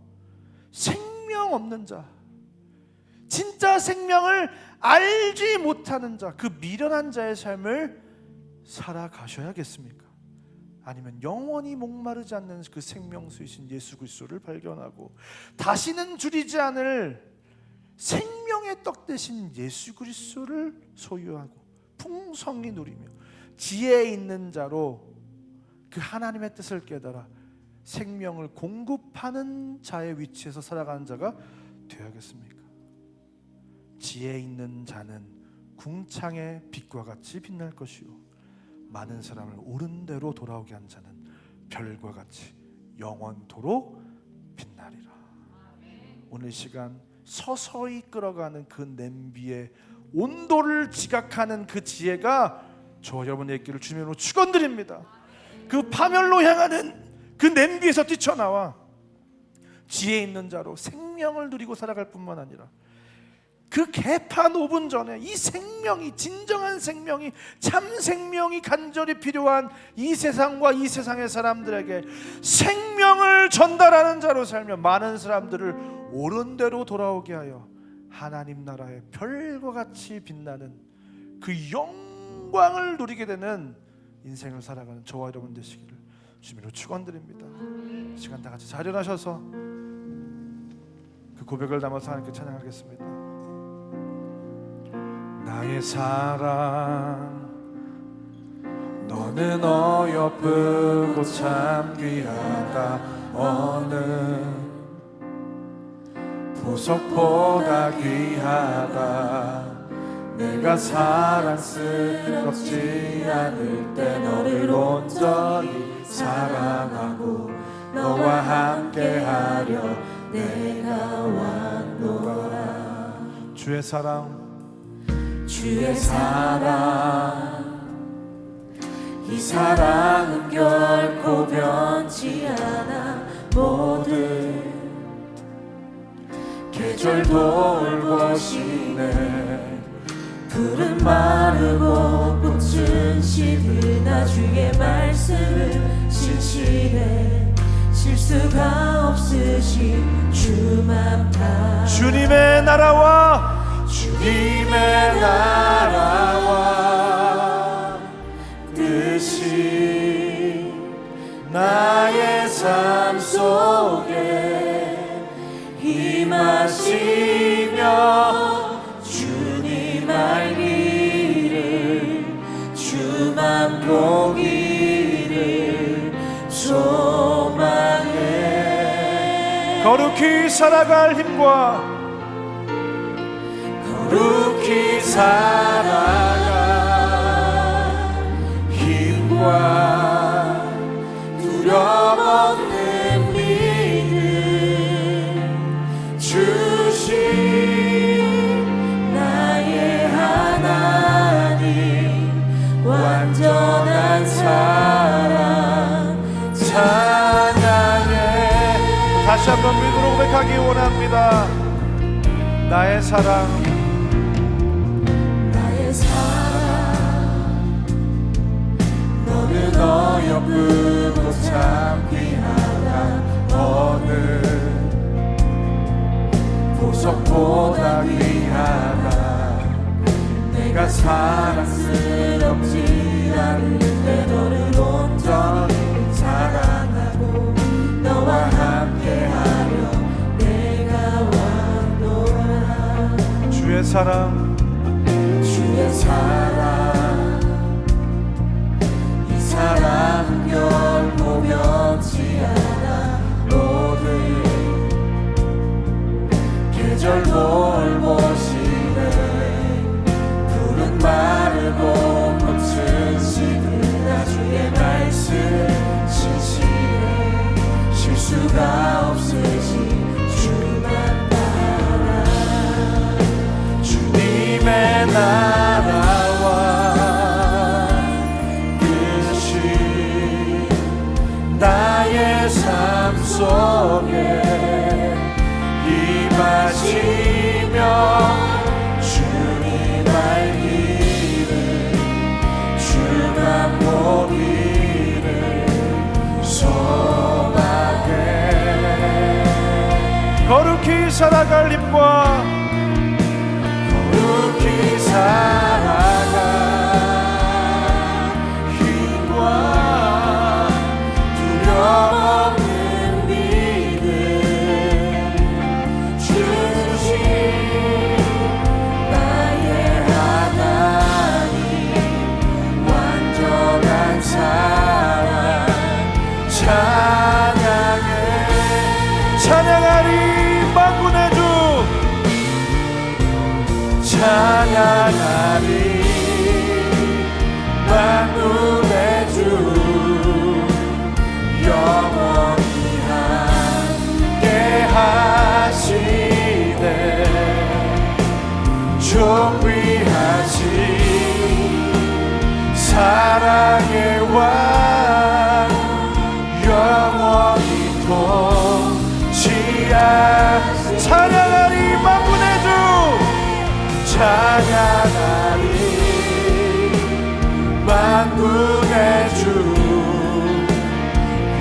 생명 없는 자, 진짜 생명을 알지 못하는 자, 그 미련한 자의 삶을 살아가셔야겠습니까? 아니면 영원히 목마르지 않는 그 생명수이신 예수 그리스도를 발견하고 다시는 줄이지 않을 생명의 떡 대신 예수 그리스도를 소유하고 풍성히 누리며 지혜 있는 자로 그 하나님의 뜻을 깨달아 생명을 공급하는 자의 위치에서 살아가는 자가 되어야겠습니까? 지혜 있는 자는 궁창의 빛과 같이 빛날 것이요, 많은 사람을 옳은 대로 돌아오게 한 자는 별과 같이 영원토록 빛나리라. 오늘 시간 서서히 끓어가는 그 냄비의 온도를 지각하는 그 지혜가 저와 여러분의 있기를 주님으로 축원드립니다. 그 파멸로 향하는 그 냄비에서 뛰쳐나와 지혜 있는 자로 생명을 누리고 살아갈 뿐만 아니라 그 개판 5분 전에 이 생명이, 진정한 생명이, 참 생명이 간절히 필요한 이 세상과 이 세상의 사람들에게 생명을 전달하는 자로 살며 많은 사람들을 옳은 대로 돌아오게 하여 하나님 나라의 별과 같이 빛나는 그 영광을 누리게 되는 인생을 살아가는 저와 여러분 되시기를 주님으로 축원드립니다. 시간 다 같이 자리하셔서 그 고백을 담아서 하나님께 찬양하겠습니다. 나의 사랑, 너는 어여쁘고 참 귀하다. 어느 보석보다 귀하다. 내가 사랑스럽지 않을 때 너를 온전히 사랑하고 너와 함께하려 내가 왔노라. 주의 사랑, 주의 사랑, 이 사랑은 결코 변치 않아. 모든 계절 돌보시네. 푸른 마르고 꽃은 시드나 주의 말씀을 실시네. 실수가 없으신 주만 바. 주님의 나라와 주님의 나라와 뜻이 나의 삶 속에 임하시며 주님 알기를 주만 보기를 소망해. 거룩히 살아갈 힘과 거룩히 살아갈 힘과 두려움 없는 믿음 주신 나의 하나님 완전한 사랑 찬양해. 다시 한번 믿음으로 고백하기 원합니다. 나의 사랑, 너 옆으로 참 귀하다. 어느 보석보다 귀하다. 내가 사랑스럽지 않은데 너를 온전히 사랑하고 너와 함께하려 내가 왔노라. 주의 사랑, 주의 사랑, 이 사랑은 결코 변치 않아. 모든 계절 돌보시네. 푸른 마를 봄꽃은 시들나 주의 말씀 진실해. 실수가 없으신 주만 따라. 주님의 나라와 뜻이 나의 삶 속에 임하시며 주님 알기를 주만 보기를 소망해. 거룩히 살아갈 힘과 거룩히 살아갈 힘과 두려움 없는 믿음 주신 나의 하나님. 완전한 사랑 찬양해. 찬양하리 만군의 주, 찬양하리 만군의 주. 영원히 함께 하시네. 존귀하신 사랑의 왕 영원히 통치하. 찬양하리 만군의 주, 찬양하리 만군의 주.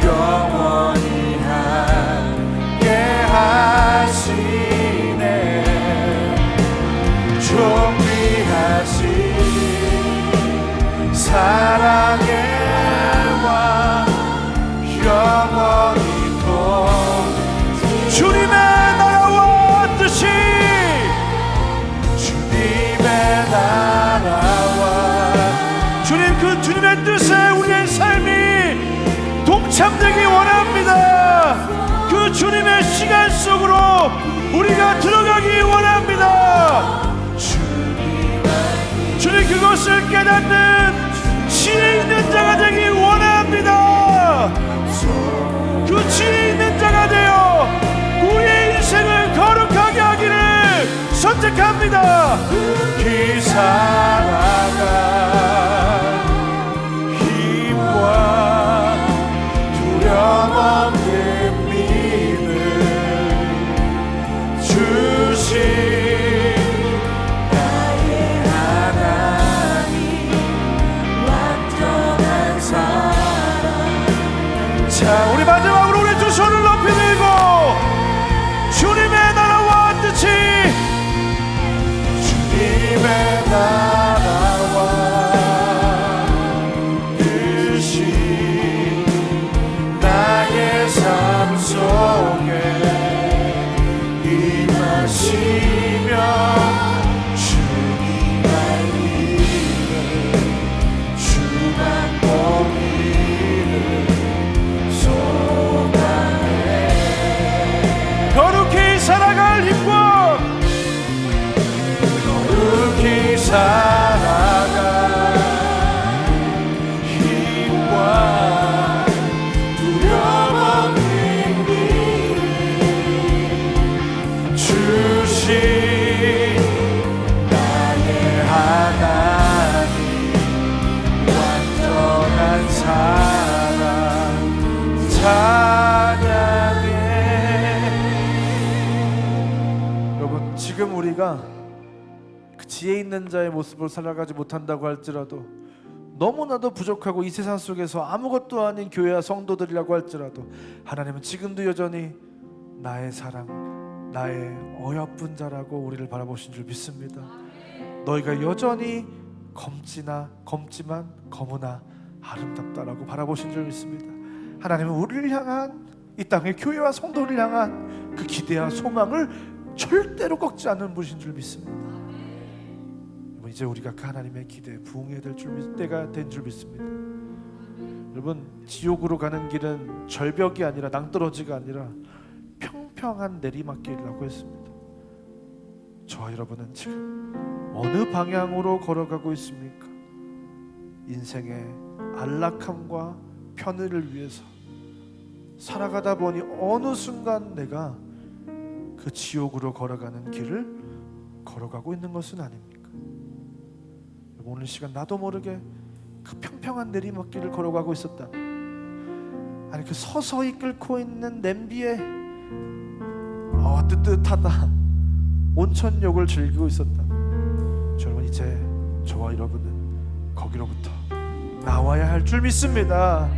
영원히 함께 하시네. 존귀하신 사랑의 왕 영원히 통. 주님의 나라와 뜻이, 주님의 나라와 주님, 그 주님의 뜻에 우리의 삶이 동참되기 원합니다. 그 주님의 시간 속으로 우리가 들어가기 원합니다. 주님 그것을 깨닫는 지혜 있는 자가 되기 원합니다. 그 지혜 있는 자가 되어 우리의 인생을 거룩하게 하기를 선택합니다. 그 살아갈 힘과 두려움 없는 믿음 주신 나의 하나님. 완전한 사랑. 자, 우리 마지막으로 우리 두 손을 높이 들고 주님의 나라와 뜻이, 주님의 나라와 뜻이 나의 삶 속에 임하시며 주님 알기를 주만 보기를 소망해. 거룩히 살아갈 힘과 거룩히 살아갈 힘과 두려움 없는 믿음 주신 나의 하나님. 완전한 사랑 찬양해. 여러분, 지금 우리가 그 지혜 있는 자의 모습을 살아가지 못한다고 할지라도 너무나도 부족하고 이 세상 속에서 아무것도 아닌 교회와 성도들이라고 할지라도 하나님은 지금도 여전히 나의 사랑, 나의 어여쁜 자라고 우리를 바라보신 줄 믿습니다. 너희가 여전히 검지만 검으나 아름답다라고 바라보신 줄 믿습니다. 하나님은 우리를 향한 이 땅의 교회와 성도를 향한 그 기대와 소망을 절대로 꺾지 않는 분이신 줄 믿습니다. 이제 우리가 그 하나님의 기대에 부응해야 될 때가 된 줄 믿습니다. 여러분, 지옥으로 가는 길은 절벽이 아니라 낭떠러지가 아니라 평평한 내리막길이라고 했습니다. 저와 여러분은 지금 어느 방향으로 걸어가고 있습니까? 인생의 안락함과 편의를 위해서 살아가다 보니 어느 순간 내가 그 지옥으로 걸어가는 길을 걸어가고 있는 것은 아닙니까? 오늘 시간 나도 모르게 그 평평한 내리막길을 걸어가고 있었다. 아니 그 서서히 끓고 있는 냄비에 뜨뜻하다 온천욕을 즐기고 있었다. 여러분, 이제 저와 여러분은 거기로부터 나와야 할 줄 믿습니다.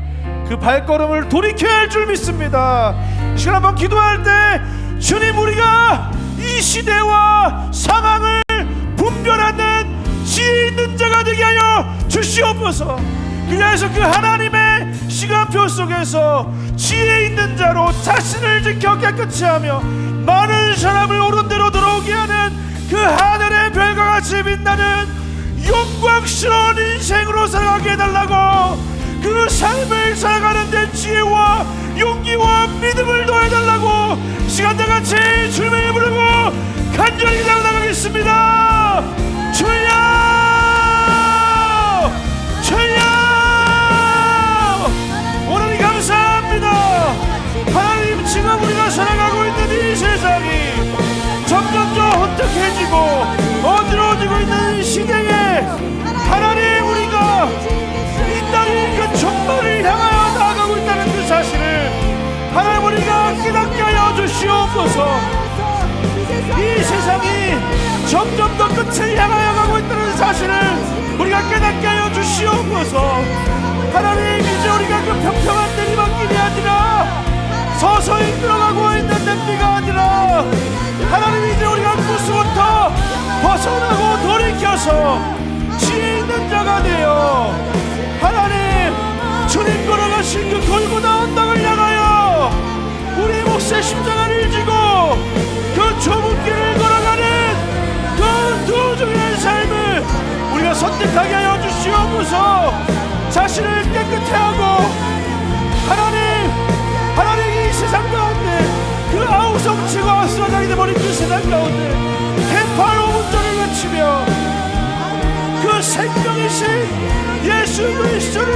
그 발걸음을 돌이켜야 할 줄 믿습니다. 이 시간 한번 기도할 때 주님, 우리가 이 시대와 상황을 분별하는 지혜 있는 자가 되게 하여 주시옵소서. 그래서 그 하나님의 시간표 속에서 지혜 있는 자로 자신을 지켜 깨끗이 하며 많은 사람을 옳은 대로 들어오게 하는 그 하늘의 별과 같이 빛나는 영광스러운 인생으로 살아가게 해달라고, 그 삶을 살아가는 데 지혜와 용기와 믿음을 더해달라고 시간 다 같이 주님을 부르고 간절히 나가겠습니다. 주여, 오늘 감사합니다. 하나님, 지금 우리가 살아가고 있는 이 세상이 점점 더 혼탁해지고 어지러워지고 있는 이 시대에 하나님, 우리가 이 땅의 그 종말을 향하여 나아가고 있다는 그 사실을 하나님, 우리가 깨닫게 하여 주시옵소서. 이 세상이 점점 더 끝을 향하여 가고 있다는 사실을 우리가 깨닫게 하여 주시옵소서. 하나님, 이제 우리가 그 평평한 내리막길이 아니라 서서히 들어가고 있는 냄비가 아니라 하나님, 이제 우리가 그곳부터 벗어나고 돌이켜서 지혜 있는 자가 되어 하나님, 주님 걸어가신 그 골고다 언덕을 향하여 우리 몫의 십자가를 지고 그 좁은 길을 걸어가는 그 두 종의 삶을 우리가 선택하게 하여 주시옵소서. 자신을 깨끗해 하고 하나님 이 세상 가운데 그 아우성치고 쓰러지게 돼버린 그 세상 가운데 개팔 오분전을 외치며 그 생명이신 예수 그리스도를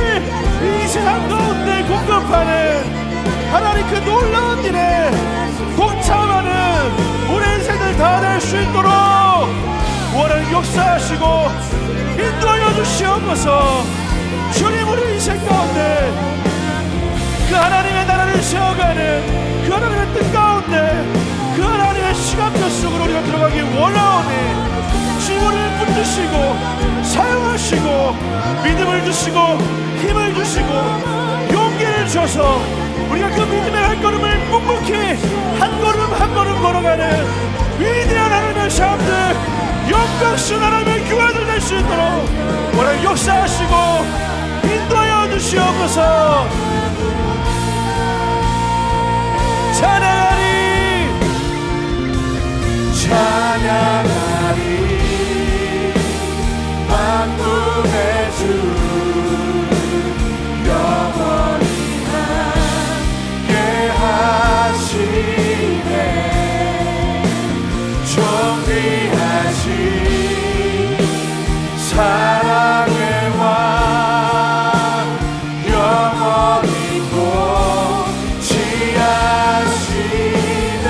이 세상 가운데 공급하는 하나님, 그 놀라운 일에 동참하는 우리 인생을 다 될 수 있도록 원하는 역사하시고 인도하여 주시옵소서. 주님, 우리 인생 가운데 그 하나님의 나라를 세워가는 그 하나님의 뜻 가운데 그 하나님의 시간표 속으로 우리가 들어가기 원하오니 주님, 우리를 붙드시고 사용하시고 믿음을 주시고 힘을 주시고 용기를 주셔서 우리가 그 믿음의 발걸음을 묵묵히 한 걸음 한 걸음 걸어가는 위대한 하나님의 사람들, 영광스러운 하나님의 교회들 될 수 있도록 오늘 역사하시고 인도하여 주시옵소서. 찬양하리 만군의 주 영원히 함께 하시네. 존귀하신 사랑의 왕 영원히 고지하시네.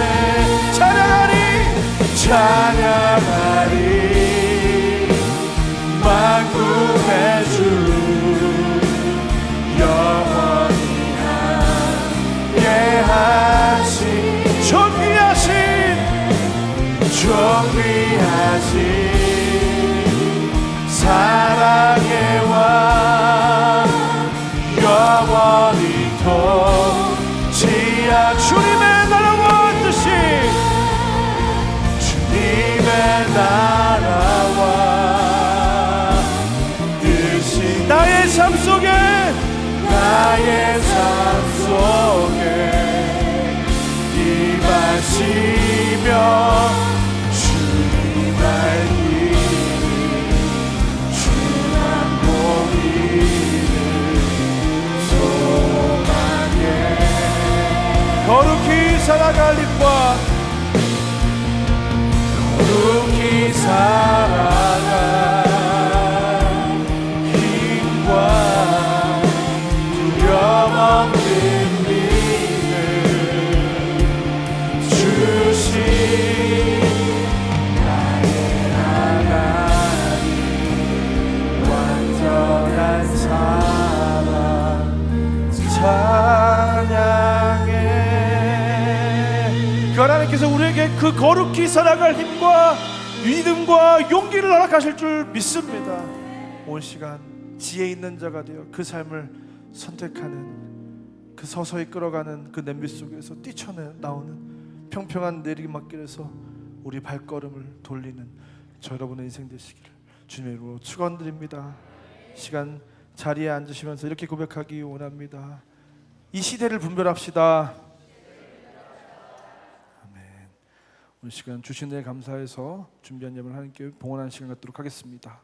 찬양하리 만군의 주 영원히 함께 하신 존귀하신 사랑의 왕 할렐루야 주님의 나라와 뜻이 주님의 나라와 뜻이 나의 삶 속에 임하시며 주님 알기를 주만 보기를 소망해 거룩히 살아갈 힘과 거룩히 살아갈 힘과 두려움 없는 믿음 주신 나의 하나님 완전한 사랑 찬양해. 그 하나님께서 우리에게 그 거룩히 살아갈 힘과 믿음과 용기를 허락하실 줄 믿습니다. 온 시간 지혜 있는 자가 되어 그 삶을 선택하는, 그 서서히 끌어가는 그 냄비 속에서 뛰쳐나오는 평평한 내리막길에서 우리 발걸음을 돌리는 저 여러분의 인생 되시기를 주님의 이름으로 축원드립니다. 시간 자리에 앉으시면서 이렇게 고백하기 원합니다. 이 시대를 분별합시다. 아멘. 오늘 시간 주신 일 감사해서 준비한 예배를 하나님께 봉헌하는 시간 갖도록 하겠습니다.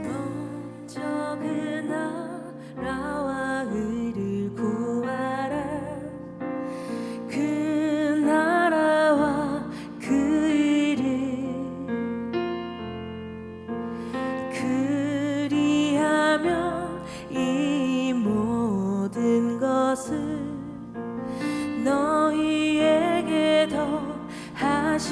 먼저 그 나라와 의를 구하라. 그 나라와 그 의를 그리하면 이 모든 것을 너희에게 더하시리라.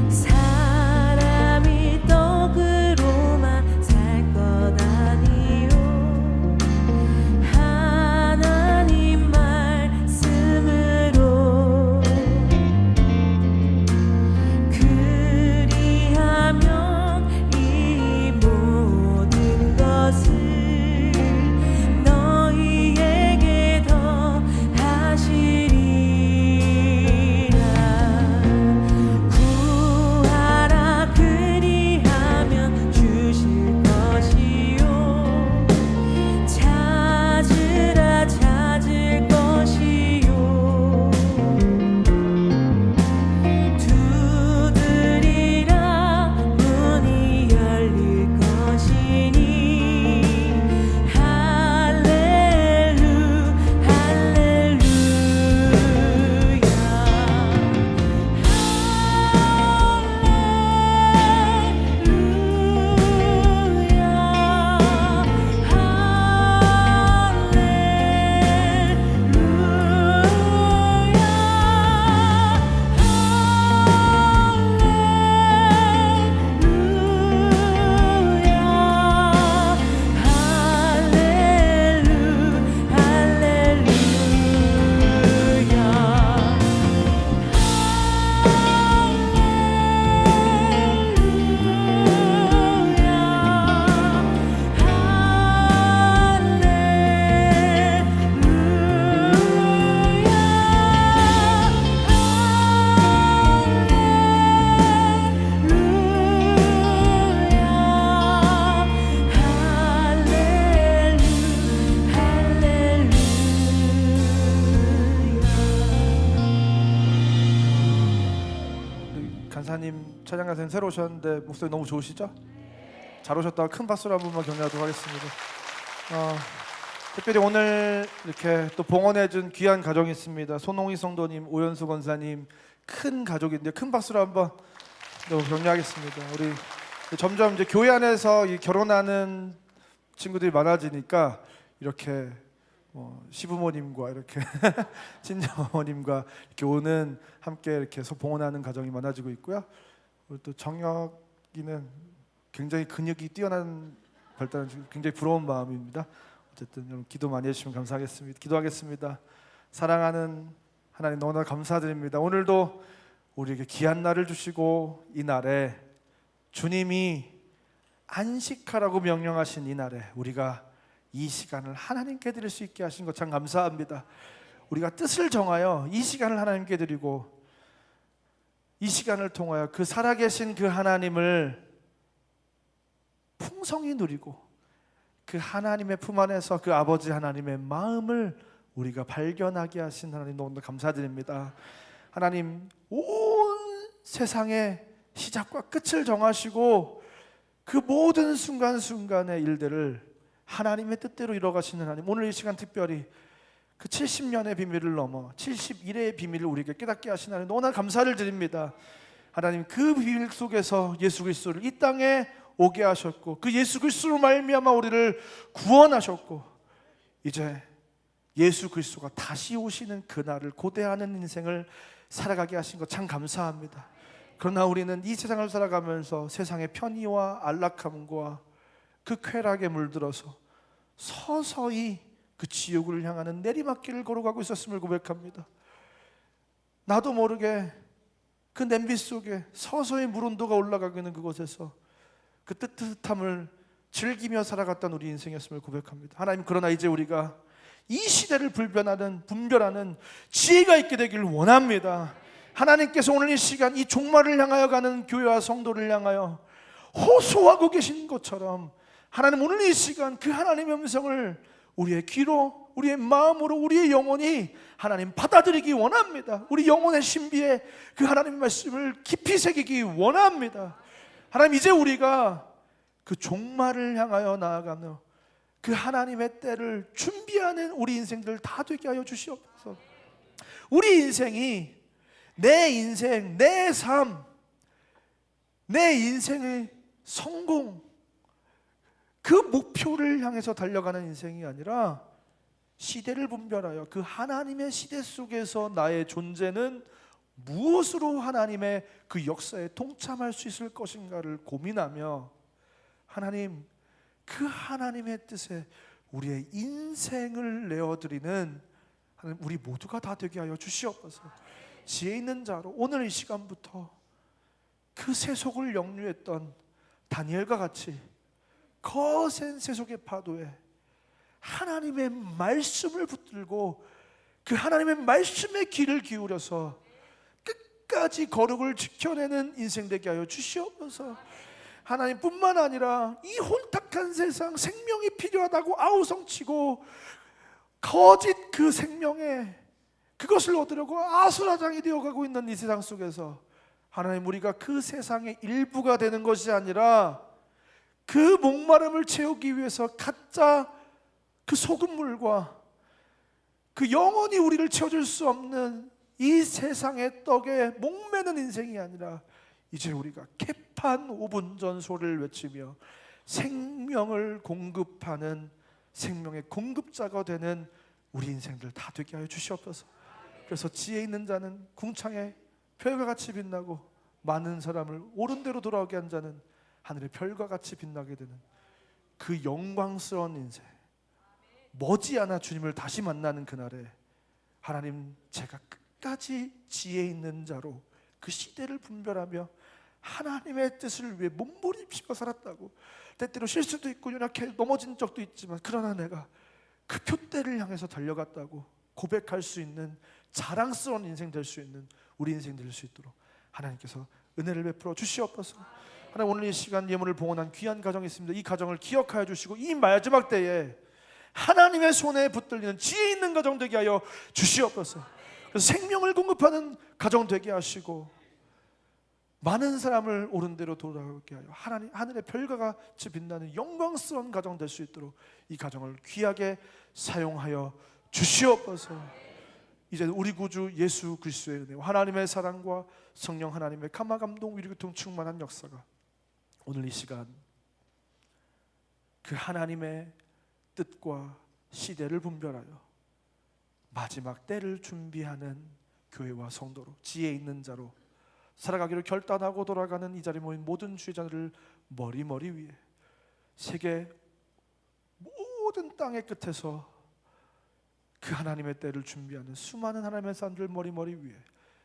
사람이 떡으로만 살 것 아니요 하나님 말씀으로 그리하면 이 모든 것을 너희에게 더하시리라. 구하라 그리하면 주실 것이요 찾으라 찾을 것이요 두드리라 문이 열릴 것이니 할렐루 우리 간사님, 찬양 간사님 새로 오셨는데 목소리 너무 좋으시죠? 잘 오셨다고 큰 박수로 한 번만 격려하도록 하겠습니다. 특별히 오늘 이렇게 또 봉헌해준 귀한 가정이 있습니다. 손홍희 성도님, 오연수 권사님, 큰 가족인데 큰 박수로 한번 너무 격려하겠습니다. 우리 점점 이제 교회 안에서 이 결혼하는 친구들이 많아지니까 이렇게 시부모님과 이렇게 친정어머님과 이렇게 오는 함께 이렇게 봉헌하는 가정이 많아지고 있고요. 우리 또 정혁이는 굉장히 근육이 뛰어난 발달한 굉장히 부러운 마음입니다. 어쨌든 여러분 기도 많이 해주시면 감사하겠습니다. 기도하겠습니다. 사랑하는 하나님 너무나 감사드립니다. 오늘도 우리에게 귀한 날을 주시고 이 날에 주님이 안식하라고 명령하신 이 날에 우리가 이 시간을 하나님께 드릴 수 있게 하신 것 참 감사합니다. 우리가 뜻을 정하여 이 시간을 하나님께 드리고 이 시간을 통하여 그 살아계신 그 하나님을 풍성히 누리고 그 하나님의 품 안에서 그 아버지 하나님의 마음을 우리가 발견하게 하신 하나님 너무나 감사드립니다. 하나님 온 세상의 시작과 끝을 정하시고 그 모든 순간순간의 일들을 하나님의 뜻대로 이뤄가시는 하나님, 오늘 이 시간 특별히 그 70년의 비밀을 넘어 71회의 비밀을 우리에게 깨닫게 하시는 하나님 너무나 감사를 드립니다. 하나님 그 비밀 속에서 예수 그리스도를 이 땅에 오게 하셨고 그 예수 그리스도로 말미암아 우리를 구원하셨고 이제 예수 그리스도가 다시 오시는 그날을 고대하는 인생을 살아가게 하신 것 참 감사합니다. 그러나 우리는 이 세상을 살아가면서 세상의 편의와 안락함과 그 쾌락에 물들어서 서서히 그 지옥을 향하는 내리막길을 걸어가고 있었음을 고백합니다. 나도 모르게 그 냄비 속에 서서히 물 온도가 올라가고 있는 그곳에서 그 뜨뜻함을 즐기며 살아갔던 우리 인생이었음을 고백합니다. 하나님 그러나 이제 우리가 이 시대를 분별하는 지혜가 있게 되기를 원합니다. 하나님께서 오늘 이 시간 이 종말을 향하여 가는 교회와 성도를 향하여 호소하고 계신 것처럼 하나님 오늘 이 시간 그 하나님의 음성을 우리의 귀로 우리의 마음으로 우리의 영혼이 하나님 받아들이기 원합니다. 우리 영혼의 신비에 그 하나님의 말씀을 깊이 새기기 원합니다. 하나님 이제 우리가 그 종말을 향하여 나아가는 그 하나님의 때를 준비하는 우리 인생들 다 되게 하여 주시옵소서. 우리 인생이 내 인생, 내 삶, 내 인생의 성공 그 목표를 향해서 달려가는 인생이 아니라 시대를 분별하여 그 하나님의 시대 속에서 나의 존재는 무엇으로 하나님의 그 역사에 동참할 수 있을 것인가를 고민하며 하나님 그 하나님의 뜻에 우리의 인생을 내어드리는 하나님 우리 모두가 다 되게 하여 주시옵소서. 지혜 있는 자로 오늘 이 시간부터 그 세속을 역류했던 다니엘과 같이 거센 세속의 파도에 하나님의 말씀을 붙들고 그 하나님의 말씀에 귀를 기울여서 끝까지 거룩을 지켜내는 인생 되게 하여 주시옵소서. 하나님뿐만 아니라 이 혼탁한 세상 생명이 필요하다고 아우성치고 거짓 그 생명에 그것을 얻으려고 아수라장이 되어가고 있는 이 세상 속에서 하나님 우리가 그 세상의 일부가 되는 것이 아니라 그 목마름을 채우기 위해서 가짜 그 소금물과 그 영원히 우리를 채워줄 수 없는 이 세상의 떡에 목매는 인생이 아니라 이제 우리가 개판 5분 전 소리를 외치며 생명을 공급하는 생명의 공급자가 되는 우리 인생들 다 되게 하여 주시옵소서. 그래서 지혜 있는 자는 궁창에 별과 같이 빛나고 많은 사람을 옳은 대로 돌아오게 한 자는 하늘의 별과 같이 빛나게 되는 그 영광스러운 인생, 머지않아 주님을 다시 만나는 그날에 하나님 제가 끝까지 지혜 있는 자로 그 시대를 분별하며 하나님의 뜻을 위해 몸부림치고 살았다고, 때때로 실수도 있고 연약해 넘어진 적도 있지만 그러나 내가 그 표대를 향해서 달려갔다고 고백할 수 있는 자랑스러운 인생 될 수 있는 우리 인생 될 수 있도록 하나님께서 은혜를 베풀어 주시옵소서. 하나님 오늘 이 시간 예물을 봉헌한 귀한 가정이 있습니다. 이 가정을 기억하여 주시고 이 마지막 때에 하나님의 손에 붙들리는 지혜 있는 가정 되게 하여 주시옵소서. 그래서 생명을 공급하는 가정 되게 하시고 많은 사람을 옳은 대로 돌아오게 하여 하나님 하늘의 별과 같이 빛나는 영광스러운 가정 될 수 있도록 이 가정을 귀하게 사용하여 주시옵소서. 이제 우리 구주 예수 그리스도의 은혜와 하나님의 사랑과 성령 하나님의 감화 감동 위로 교통 충만한 역사가 오늘 이 시간 그 하나님의 뜻과 시대를 분별하여 마지막 때를 준비하는 교회와 성도로 지혜 있는 자로 살아가기를 결단하고 돌아가는 이 자리에 모인 모든 주의자들을 머리 위에 세계 모든 땅의 끝에서 그 하나님의 때를 준비하는 수많은 하나님의 사람들 머리 위에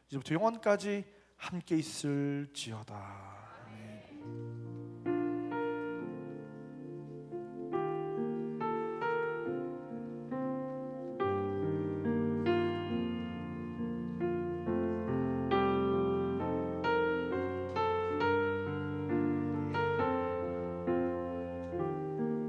이제부터 영원까지 함께 있을지어다.